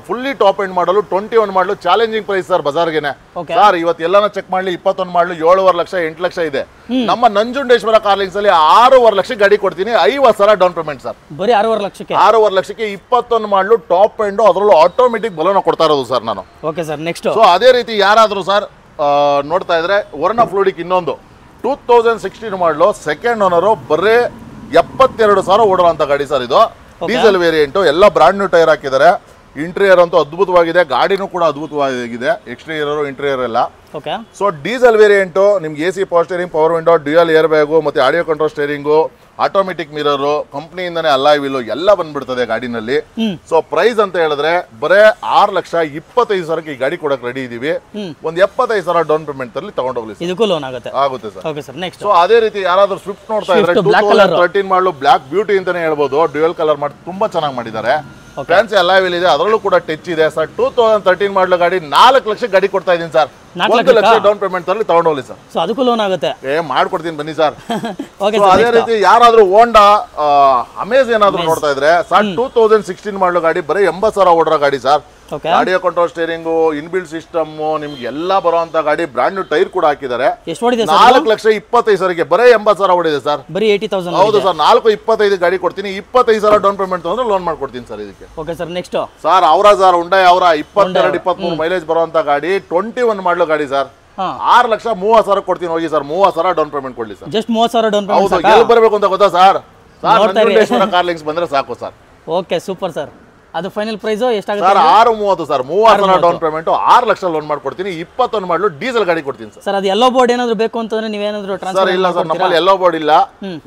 ಫುಲ್ಲಿ ಟಾಪ್ ಎಂಡ್ ಮಾಡಲು 21 ಮಾಡಲು, ಚಾಲೆಂಜಿಂಗ್ ಪ್ರೈಸ್ ಸರ್ ಬಜಾರ್ಗೆನೆ ಸರ್. ಇವತ್ತು ಎಲ್ಲಾನ ಚೆಕ್ ಮಾಡ್ಲಿ, 21 ಮಾಡಲು 7.5 ಲಕ್ಷ 8 ಲಕ್ಷ ಇದೆ. ನಮ್ಮ ನಂಜುಂಡೇಶ್ವರ ಕಾರ್ಲಿಂಗ್ಸ್ ಅಲ್ಲಿ 6.5 ಲಕ್ಷ ಗಾಡಿ ಕೊಡ್ತೀನಿ. 50,000 ಡೌನ್ ಪೇಮೆಂಟ್ ಸರ್. ಬರೀ 6.5 ಲಕ್ಷಕ್ಕೆ? 6.5 ಲಕ್ಷಕ್ಕೆ 21 ಮಾಡಲು ಟಾಪ್ ಎಂಡ್, ಅದರಲ್ಲೂ ಆಟೋಮೆಟಿಕ್ ಬಲೋನ ಕೊಡ್ತಾ ಇರೋದು ಸರ್ ನಾನು. Okay sir. ನೆಕ್ಸ್ಟ್ ಸೊ ಅದೇ ರೀತಿ ಯಾರಾದ್ರೂ ಸರ್ ನೋಡ್ತಾ ಇದ್ರೆ, ವರ್ಣ ಫ್ಲೂಡಿಕ್ ಇನ್ನೊಂದು 2016 ಮಾಡಲು, ಸೆಕೆಂಡ್ ಓನರು, ಬರೇ 72,000 ಓಡುವಂತ ಗಾಡಿ ಸರ್. ಇದು ಡೀಸೆಲ್ ವೇರಿಯಂಟ್, ಎಲ್ಲ ಬ್ರಾಂಡ್ ನ್ಯೂ ಟೈರ್ ಹಾಕಿದ್ದಾರೆ. ಇಂಟೀರಿಯರ್ ಅಂತೂ ಅದ್ಭುತವಾಗಿದೆ, ಗಾಡಿನೂ ಕೂಡ ಅದ್ಭುತವಾಗಿದೆ, ಎಕ್ಸ್ಟೀರಿಯರ್ ಇಂಟೀರಿಯರ್ ಎಲ್ಲ. ಸೊ ಡೀಸೆಲ್ ವೇರಿಯಂಟ್ ನಿಮ್ಗೆ AC power steering, power window, dual air bag, ಮತ್ತೆ audio control steering, automatic mirror, ಕಂಪ್ನಿಯಿಂದನೇ ಅಲಾಯ್ ವೀಲ್ ಎಲ್ಲ ಬಂದ್ಬಿಡ್ತದೆ ಗಾಡಿನಲ್ಲಿ. ಸೊ ಪ್ರೈಸ್ ಅಂತ ಹೇಳಿದ್ರೆ ಬರೇ 6,25,000 ಈ ಗಾಡಿ ಕೊಡಕ್ ರೆಡಿ ಇದೀವಿ. ಒಂದು 75,000 ಡೌನ್ ಪೇಮೆಂಟ್ ಅಲ್ಲಿ ತಗೊಂಡೋಗ್ಲಿ. ಇದಕ್ಕೂ ಲೋನ್ ಆಗುತ್ತೆ? ಆಗುತ್ತೆ sir. Okay sir. Next so ಅದೇ ರೀತಿ ಯಾರಾದ್ರೂ ಸ್ವಿಫ್ಟ್ ನೋಡ್ತಾ ಇದ್ರೆ, 2013 ಮಾಡಲು ಬ್ಲಾಕ್ ಬ್ಯೂಟಿ ಅಂತಾನೆ ಹೇಳ್ಬೋದು. ಡ್ಯುಯಲ್ ಕಲರ್ ಮಾಡಿ ತುಂಬಾ ಚೆನ್ನಾಗಿ ಮಾಡಿದ್ದಾರೆ. ಫ್ಯಾನ್ಸಿ ಅಲಾವಿಲ್ ಇದೆ, ಅದರಲ್ಲೂ ಕೂಡ ಟಚ್ ಇದೆ ಸರ್. 2013 ಮಾಡಲ್ ಗಾಡಿ 4 ಲಕ್ಷ ಗಾಡಿ ಕೊಡ್ತಾ ಇದೀನಿ ಸರ್. 1 ಲಕ್ಷ ಡೌನ್ ಪೇಮೆಂಟ್ ತರಲಿ ತಗೊಂಡೋಗ್ಲಿ ಸರ್. ಸೊ ಅದಕ್ಕೂ ಲೋನ್ ಆಗುತ್ತೆ? ಮಾಡ್ಕೊಡ್ತೀನಿ ಬನ್ನಿ ಸರ್. ಓಕೆ. ಅದೇ ರೀತಿ ಯಾರಾದ್ರೂ ಹೋಂಡಾ ಅಮೇಜ್ ಏನಾದ್ರು ನೋಡ್ತಾ ಇದ್ರೆ ಸರ್, 2016 ಮಾಡಲ್ ಗಾಡಿ ಬರೀ 80,000 ಓಡಿರೋ ಗಾಡಿ sir. Audio control steering, inbuilt system, ನಿಮ್ಗೆ ಎಲ್ಲ ಬರುವಂತ ಗಾಡಿ, ಬ್ರಾಂಡ್ ನ್ಯೂ ಟೈರ್ ಕೂಡ ಹಾಕಿದ್ದಾರೆ. 4,25,000 ಬರೀ 80,000 ಓಡಿದೆ ಸರ್. ಬರೀ 80,000? ಹೌದು ಸರ್. 4,25,000 ಗಾಡಿ ಕೊಡ್ತೀನಿ, 25,000 ಡೌನ್ ಪೇಮೆಂಟ್ ತಗೊಂಡ್ರೆ ಲೋನ್ ಮಾಡ್ಕೊಡ್ತೀನಿ ಸರ್ ಇದಕ್ಕೆ. Okay sir. ನೆಕ್ಸ್ಟ್ ಸರ್ ಉಂಡೈ ಅವರ 22-23 ಮೈಲೇಜ್ ಬರುವಂತ ಗಾಡಿ, 21 ಮಾಡಲು ಗಾಡಿ ಸರ್. 6,30,000 ಕೊಡ್ತೀನಿ, ಹೋಗಿ ಸರ್. 30,000 ಡೌನ್ ಪೇಮೆಂಟ್ ಕೊಡ್ಲಿ ಸರ್. Just 30,000 down payment? ಹೌದು. ಎಲ್ಲಿ ಬರಬೇಕು ಅಂತ ಗೊತ್ತಾ ಸರ್? ನಂಜುಂಡೇಶ್ವರ ಕಾರ್ಲಿಂಗ್ಸ್ ಬಂದ್ರೆ ಸಾಕು ಸರ್. Okay, super sir. ಅದು ಫೈನಲ್ ಪ್ರೈಸ್ ಎಷ್ಟಾಗುತ್ತೆ sir? 6,30,000 sir. 30,000 down payment, 6 lakh loan ಮಾಡ್ಕೊಡ್ತೀನಿ. 21 ಮಾಡಲು ಡೀಸೆಲ್ ಗಾಡಿ ಕೊಡ್ತೀನಿ ಸರ್. ಸರ್ ಅದು ಯೆಲ್ಲೋ ಬೋರ್ಡ್ ಏನಾದ್ರು ಬೇಕು ಅಂತಂದ್ರೆ ನೀವೇನಾದ್ರು ಸರ್? ಇಲ್ಲ ಸರ್, ನಮ್ಮಲ್ಲಿ ಯೆಲ್ಲೋ ಬೋರ್ಡ್ ಇಲ್ಲ,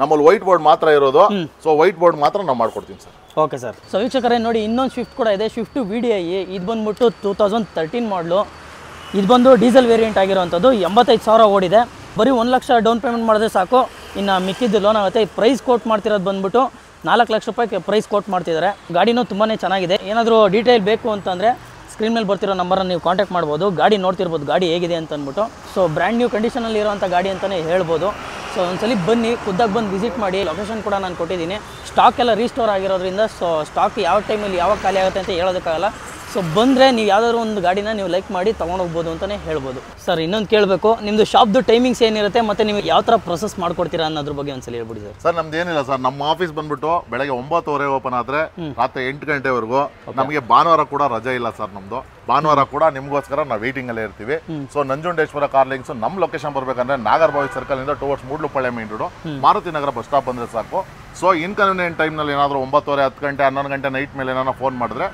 ನಮ್ಮಲ್ಲಿ ವೈಟ್ ಬೋರ್ಡ್ ಮಾತ್ರ ಇರೋದು. ಸೊ ವೈಟ್ ಬೋರ್ಡ್ ಮಾತ್ರ ನಾವು ಮಾಡ್ಕೊಡ್ತೀನಿ ಸರ್. Okay sir. ಸೊ ವೀಕ್ಷಕರೇ ನೋಡಿ, ಇನ್ನೊಂದು ಸ್ವಿಫ್ಟ್ ಕೂಡ ಇದೆ, ಸ್ವಿಫ್ಟ್ VDI. ಇದು ಬಂದ್ಬಿಟ್ಟು 2013 ಮಾಡಲು. ಇದು ಬಂದು ಡೀಸೆಲ್ ವೇರಿಯಂಟ್ ಆಗಿರೋವಂಥದ್ದು. 85,000 ಓಡಿದೆ. ಬರೀ 1 ಲಕ್ಷ ಡೌನ್ ಪೇಮೆಂಟ್ ಮಾಡಿದ್ರೆ ಸಾಕು, ಇನ್ನು ಮಿಕ್ಕಿದ್ದು ಲೋನ್ ಆಗುತ್ತೆ. ಪ್ರೈಸ್ ಕೋಟ್ ಮಾಡ್ತಿರೋದು ಬಂದ್ಬಿಟ್ಟು 4 ಲಕ್ಷ ರೂಪಾಯಿ ಪ್ರೈಸ್ ಕೋಟ್ ಮಾಡ್ತಿದ್ದಾರೆ. ಗಾಡಿನೂ ತುಂಬಾ ಚೆನ್ನಾಗಿದೆ. ಏನಾದರೂ ಡೀಟೇಲ್ ಬೇಕು ಅಂತಂದರೆ ಸ್ಕ್ರೀನ್ ಮೇಲೆ ಬರ್ತಿರೋ ನಂಬರನ್ನು ನೀವು ಕಾಂಟ್ಯಾಕ್ಟ್ ಮಾಡ್ಬೋದು. ಗಾಡಿ ನೋಡ್ತಿರ್ಬೋದು ಗಾಡಿ ಹೇಗಿದೆ ಅಂತ ಅಂದ್ಬಿಟ್ಟು. ಸೊ ಬ್ರ್ಯಾಂಡ್ ನ್ಯೂ ಕಂಡೀಷನಲ್ಲಿ ಇರೋಂಥ ಗಾಡಿ ಅಂತಲೇ ಹೇಳ್ಬೋದು. ಸೊ ಒಂದ್ಸಲಿ ಬನ್ನಿ, ಖುದ್ದಾಗಿ ಬಂದು ವಿಸಿಟ್ ಮಾಡಿ. ಲೊಕೇಶನ್ ಕೂಡ ನಾನು ಕೊಟ್ಟಿದ್ದೀನಿ. ಸ್ಟಾಕ್ ಎಲ್ಲ ರೀಸ್ಟೋರ್ ಆಗಿರೋದ್ರಿಂದ ಸೊ ಸ್ಟಾಕ್ ಯಾವ ಟೈಮಲ್ಲಿ ಯಾವಾಗ ಖಾಲಿ ಆಗುತ್ತೆ ಅಂತ ಹೇಳೋದಕ್ಕಾಗಲ್ಲ. ಸೊ ಬಂದರೆ ನೀವು ಯಾವುದಾದ್ರು ಒಂದು ಗಾಡಿನ ನೀವು ಲೈಕ್ ಮಾಡಿ ತೊಗೊಂಡೋಗ್ಬೋದು ಅಂತಲೇ ಹೇಳ್ಬೋದು. ಸರ್ ಇನ್ನೊಂದು ಕೇಳಬೇಕು, ನಿಮ್ಮದು ಶಾಪ್ದು ಟೈಮಿಂಗ್ಸ್ ಏನಿರುತ್ತೆ ಮತ್ತು ನೀವು ಯಾವ ಥರ ಪ್ರೊಸೆಸ್ ಮಾಡ್ಕೊಡ್ತೀರಾ ಅನ್ನೋದ್ರ ಬಗ್ಗೆ ಒಂದ್ಸಲ ಹೇಳ್ಬಿಡಿ ಸರ್. ಸರ್ ನಮ್ದು ಏನಿಲ್ಲ ಸರ್, ನಮ್ಮ ಆಫೀಸ್ ಬಂದ್ಬಿಟ್ಟು ಬೆಳಗ್ಗೆ 9:30 ಓಪನ್ ಆದರೆ ರಾತ್ರಿ 8 ಗಂಟೆವರೆಗೂ. ನಮಗೆ ಭಾನುವಾರ ಕೂಡ ರಜೆ ಇಲ್ಲ ಸರ್. ನಮ್ದು ಭಾನುವಾರ ಕೂಡ ನಿಮಗೋಸ್ಕರ ನಾವು ವೇಟಿಂಗ್ ಅಲ್ಲೇ ಇರ್ತೀವಿ. ಸೊ ನಂಜುಂಡೇಶ್ವರ ಕಾರ್ಲಿಂಗ್ಸ್ ನಮ್ಮ ಲೊಕೇಶನ್ ಬರ್ಬೇಕಂದ್ರೆ ನಾಗರಬಾವಿ ಸರ್ಕಲ್ ಇಂದ ಟುವರ್ಡ್ಸ್ ಮೂಡ್ಲುಪಾಳ್ಯ ಮೇನ್ ರೋಡ್, ಮಾರುತಿ ನಗರ ಬಸ್ ಸ್ಟಾಪ್ ಬಂದ್ರೆ ಸಾಕು. ಸೊ ಇನ್ಕನ್ವೀನಿಯಂಟ್ ಟೈಮ್ನಲ್ಲಿ ಏನಾದರೂ 9:30, 10 ಗಂಟೆ, 11 ಗಂಟೆ ನೈಟ್ ಮೇಲೆ ಏನಾದ್ರು ಫೋನ್ ಮಾಡಿದ್ರೆ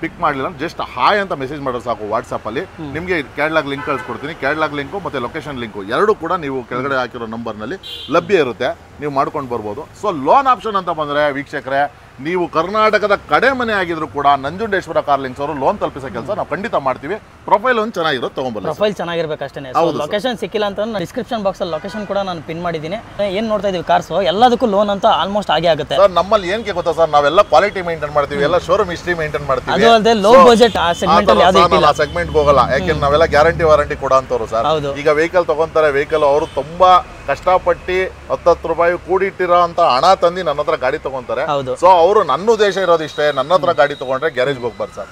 ಪಿಕ್ ಮಾಡಲಿಲ್ಲ, ಜಸ್ಟ್ ಹಾಯ್ ಅಂತ ಮೆಸೇಜ್ ಮಾಡೋದು ಸಾಕು ವಾಟ್ಸಪ್ಪಲ್ಲಿ. ನಿಮಗೆ ಕ್ಯಾಟ್ಲಾಗ್ ಲಿಂಕ್ ಕಳಿಸ್ಕೊಡ್ತೀನಿ. ಕ್ಯಾಟ್ಲಾಗ್ ಲಿಂಕು ಮತ್ತು ಲೊಕೇಶನ್ ಲಿಂಕು ಎರಡೂ ಕೂಡ ನೀವು ಕೆಳಗಡೆ ಹಾಕಿರೋ ನಂಬರ್ನಲ್ಲಿ ಲಭ್ಯ ಇರುತ್ತೆ, ನೀವು ಮಾಡ್ಕೊಂಡು ಬರ್ಬೋದು. ಸೊ ಲೋನ್ ಆಪ್ಷನ್ ಅಂತ ಬಂದರೆ ವೀಕ್ಷಕರೇ, ನೀವು ಕರ್ನಾಟಕದ ಕಡೆ ಮನೆ ಆಗಿದ್ರು ಕೂಡ ನಂಜುಂಡೇಶ್ವರ ಕಾರ್ಲಿಂಗ್ಸ್ ಅವರು ಲೋನ್ ತಲುಪಿಸೋ ಕೆಲಸ ನಾವು ಖಂಡಿತ ಮಾಡ್ತೀವಿ. ಪ್ರೊಫೈಲ್ ಒಂದು ಚೆನ್ನಾಗಿರೋದು ತೊಗೊಂಬಲ್ಲ. ಪ್ರೊಫೈಲ್ ಚೆನ್ನಾಗಿರ್ಬೇಕು ಅಷ್ಟೇ. ಲೊಕೇಶನ್ ಸಿಕ್ಕಿಲ್ಲ ಅಂತ ಡಿಸ್ಕ್ರಿಪ್ಷನ್ ಬಾಕ್ಸಲ್ಲಿ ಲೊಕೇಶನ್ ಕೂಡ ನಾನು ಪಿನ್ ಮಾಡಿದ್ದೀನಿ. ಏನು ನೋಡ್ತಾ ಇದೀವಿ ಕಾರ್ಸು ಎಲ್ಲದಕ್ಕೂ ಲೋನ್ ಅಂತ ಆಲ್ಮೋಸ್ಟ್ ಆಗೇ ಆಗುತ್ತೆ ಸರ್. ನಮ್ಮಲ್ಲಿ ಏನಕ್ಕೆ ಗೊತ್ತಾ ಸರ್, ನಾವೆಲ್ಲ ಕ್ವಾಲಿಟಿ ಮೇಂಟೈನ್ ಮಾಡ್ತೀವಿ, ಎಲ್ಲ ಶೋರೂಮ್ ಹಿಸ್ಟ್ರಿ ಮೇಂಟೈನ್ ಮಾಡ್ತೀವಿ. ಅದು ಅಲ್ಲದೆ ಲೋ ಬಜೆಟ್ ಆ ಸೆಗ್ಮೆಂಟ್ ಅಲ್ಲಿ ಯಾವುದೇ ಇಲ್ಲ. ಆ ಸೆಗ್ಮೆಂಟ್ ಹೋಗಲ್ಲ, ಯಾಕೆಂದ್ರೆ ನಾವೆಲ್ಲ ಗ್ಯಾರಂಟಿ ವಾರಂಟಿ ಕೊಡೋಂಥವ್ರು ಸರ್. ಈಗ ವೆಹಿಕಲ್ ತಗೊಂತಾರೆ, ವೆಹಿಕಲ್ ಅವರು ತುಂಬಾ ಕಷ್ಟಪಟ್ಟು 10 ರೂಪಾಯಿ ಕೂಡಿಟ್ಟಿರೋ ಅಂತ ಹಣ ತಂದು ನನ್ನ ಹತ್ರ ಗಾಡಿ ತಗೊಂತಾರೆ. ಸೊ ಅವರು ನನ್ನ ಉದ್ದೇಶ ಇರೋದು ಇಷ್ಟೇ, ನನ್ನ ಹತ್ರ ಗಾಡಿ ತಗೊಂಡ್ರೆ ಗ್ಯಾರೇಜ್ಗೆ ಹೋಗ್ಬಾರ್ದು ಸರ್,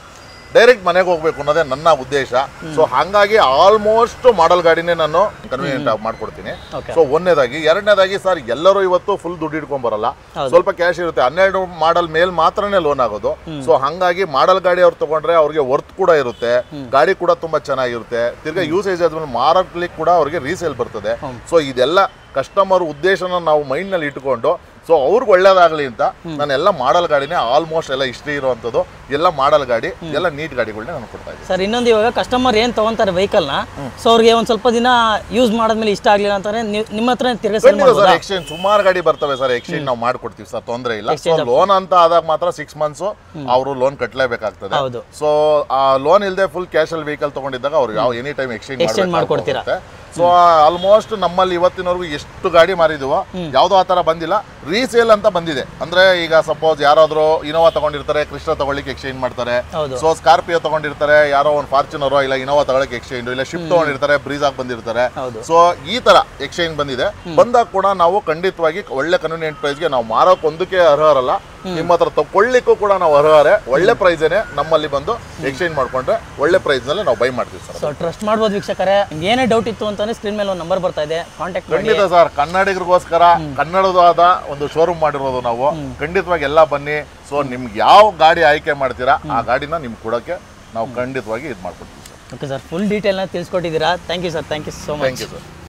ಡೈರೆಕ್ಟ್ ಮನೆಗೆ ಹೋಗ್ಬೇಕು ಅನ್ನೋದೇ ನನ್ನ ಉದ್ದೇಶ. ಸೊ ಹಾಗಾಗಿ ಆಲ್ಮೋಸ್ಟ್ ಮಾಡೆಲ್ ಗಾಡಿನೇ ನಾನು ಕನ್ವೀನಿಯಂಟ್ ಆಗಿ ಮಾಡ್ಕೊಡ್ತೀನಿ. ಸೊ ಒಂದನೇದಾಗಿ. ಎರಡನೇದಾಗಿ ಸರ್, ಎಲ್ಲರೂ ಇವತ್ತು ಫುಲ್ ದುಡ್ಡು ಇಟ್ಕೊಂಡ್ ಬರಲ್ಲ, ಸ್ವಲ್ಪ ಕ್ಯಾಶ್ ಇರುತ್ತೆ. 12 ಮಾಡಲ್ ಮೇಲ್ ಮಾತ್ರನೇ ಲೋನ್ ಆಗೋದು. ಸೊ ಹಾಗಾಗಿ ಮಾಡೆಲ್ ಗಾಡಿ ಅವ್ರು ತಗೊಂಡ್ರೆ ಅವ್ರಿಗೆ ವರ್ತ್ ಕೂಡ ಇರುತ್ತೆ, ಗಾಡಿ ಕೂಡ ತುಂಬಾ ಚೆನ್ನಾಗಿರುತ್ತೆ, ತಿರ್ಗಾ ಯೂಸೇಜ್ ಆದ್ಮೇಲೆ ಮಾರಕ್ಲಿಕ್ಕೆ ಕೂಡ ಅವ್ರಿಗೆ ರೀಸೇಲ್ ಬರ್ತದೆ. ಸೊ ಇದೆಲ್ಲ ಕಸ್ಟಮರ್ ಉದ್ದೇಶನ ನಾವು ಮೈಂಡ್ ನಲ್ಲಿ ಇಟ್ಕೊಂಡು, ಸೊ ಅವ್ರಿಗೆ ಒಳ್ಳೇದಾಗಲಿ ಅಂತ ನಾನೆಲ್ಲ ಮಾಡಲ್ ಗಾಡಿನೇ ಆಲ್ಮೋಸ್ಟ್ ಎಲ್ಲ ಹಿಸ್ಟ್ರಿ ಇರುವಂಥದ್ದು ಎಲ್ಲ ಮಾಡಲ್ ಗಾಡಿ, ಎಲ್ಲ ನೀಟ್ ಗಾಡಿಗಳನ್ನ ನಾನು ಕೊಡ್ತಾ ಇದ್ದೀನಿ ಸರ್. ಇನ್ನೊಂದು, ಇವಾಗ ಕಸ್ಟಮರ್ ಏನು ತಗೊಂತಾರೆ ವೆಹಿಕಲ್ನ, ಸೊ ಅವ್ರಿಗೆ ಒಂದು ಸ್ವಲ್ಪ ದಿನ ಯೂಸ್ ಮಾಡಿದ್ಮೇಲೆ ಇಷ್ಟ ಆಗಲಿಲ್ಲ ಅಂತಾರೆ, ನಿಮ್ಮ ಹತ್ರ ತಿರ್ಗಿಸ್ತಾರೆ. ಎಕ್ಸ್ಚೇಂಜ್ ಸುಮಾರು ಗಾಡಿ ಬರ್ತವೆ ಸರ್, ಎಕ್ಸ್ಚೇಂಜ್ ನಾವು ಮಾಡ್ಕೊಡ್ತೀವಿ ಸರ್, ತೊಂದರೆ ಇಲ್ಲ. ಸೊ ಲೋನ್ ಅಂತ ಆದಾಗ ಮಾತ್ರ 6 ಮಂತ್ಸ್ ಅವರು ಲೋನ್ ಕಟ್ಟಲೇಬೇಕಾಗ್ತದೆ. ಸೊ ಆ ಲೋನ್ ಇಲ್ಲದೆ ಫುಲ್ ಕ್ಯಾಶ್ ಅಲ್ಲಿ ವೆಹಿಕಲ್ ತಗೊಂಡಿದ್ದಾಗ ಅವ್ರಿಗೆ ಯಾವ ಎನಿ ಟೈಮ್ ಎಕ್ಸ್ಚೇಂಜ್ ಮಾಡ್ಕೊಡ್ತೀರಾ. ಸೊ ಆಲ್ಮೋಸ್ಟ್ ನಮ್ಮಲ್ಲಿ ಇವತ್ತಿನವರೆಗೂ ಎಷ್ಟು ಗಾಡಿ ಮಾರಿದೀವೋ ಯಾವ್ದೋ ಆ ತರ ಬಂದಿಲ್ಲ. ರೀಸೇಲ್ ಅಂತ ಬಂದಿದೆ ಅಂದ್ರೆ, ಈಗ ಸಪೋಸ್ ಯಾರಾದ್ರೂ ಇನೋವಾ ತಗೊಂಡಿರ್ತಾರೆ, ಕೃಷ್ಣ ತಗೊಳ್ಳಿಕ್ಕೆ ಎಕ್ಸ್ಚೇಂಜ್ ಮಾಡ್ತಾರೆ. ಸೊ ಸ್ಕಾರ್ಪಿಯೋ ತಗೊಂಡಿರ್ತಾರೆ, ಯಾರೋ ಒಂದು ಫಾರ್ಚುನರ್ ಇಲ್ಲ ಇನೋವಾ ತಗೊಳ್ಳಕ್ಕೆ ಎಕ್ಸ್ಚೇಂಜ್, ಇಲ್ಲ ಶಿಫ್ಟ್ ತಗೊಂಡಿರ್ತಾರೆ, ಬ್ರೀಜಾಗ್ ಬಂದಿರ್ತಾರೆ. ಸೊ ಈ ತರ ಎಕ್ಸ್ಚೇಂಜ್ ಬಂದಿದೆ. ಬಂದಾಗ ಕೂಡ ನಾವು ಖಂಡಿತವಾಗಿ ಒಳ್ಳೆ ಕನ್ವೀನಿಯಂಟ್ ಪ್ರೈಸ್ಗೆ ನಾವು ಮಾರೋಕೆ ಒಂದಕ್ಕೆ ಅರ್ಹರಲ್ಲ, ನಿಮ್ಮ ಹತ್ರ ತಗೊಳ್ಳಿಕ್ಕೂ ಕೂಡ ನಾವು ಅರ್ಹರೇ. ಒಳ್ಳೆ ಪ್ರೈಸೇನೆ ನಮ್ಮಲ್ಲಿ ಬಂದು ಎಕ್ಸ್ಚೇಂಜ್ ಮಾಡ್ಕೊಂಡ್ರೆ ಒಳ್ಳೆ ಪ್ರೈಸ್ ನಲ್ಲಿ ನಾವು ಬೈ ಮಾಡ್ತೀವಿ ಸರ್. ಸೊ ಟ್ರಸ್ಟ್ ಮಾಡ್ಬೋದು ವೀಕ್ಷಕರೇ. ಏನೇ ಡೌಟ್ ಇತ್ತು ಅಂತಾನೆ ಸ್ಕ್ರೀನ್ ಮೇಲೆ ಒಂದು ನಂಬರ್ ಬರ್ತಾ ಇದೆ, ಕಾಂಟ್ಯಾಕ್ಟ್ ಮಾಡಿ. ಖಂಡಿತ ಸರ್, ಕನ್ನಡಿಗರಿಗೋಸ್ಕರ ಕನ್ನಡದಾದ ಒಂದು ಶೋರೂಮ್ ಮಾಡಿರೋದು ನಾವು. ಖಂಡಿತವಾಗಿ ಎಲ್ಲ ಬನ್ನಿ. ಸೊ ನಿಮ್ಗೆ ಯಾವ ಗಾಡಿ ಆಯ್ಕೆ ಮಾಡ್ತೀರಾ ಆ ಗಾಡಿನ ನಿಮ್ಗೆ ಕೊಡೋಕೆ ನಾವು ಖಂಡಿತವಾಗಿ ಇದು ಮಾಡ್ಕೊಡ್ತೀವಿ ಸರ್. ಓಕೆ ಸರ್, ಫುಲ್ ಡೀಟೇಲ್ನ ತಿಳಿಸ್ಕೊಟ್ಟಿದ್ದೀರಾ. Thank you sir, thank you so much. Thank you sir.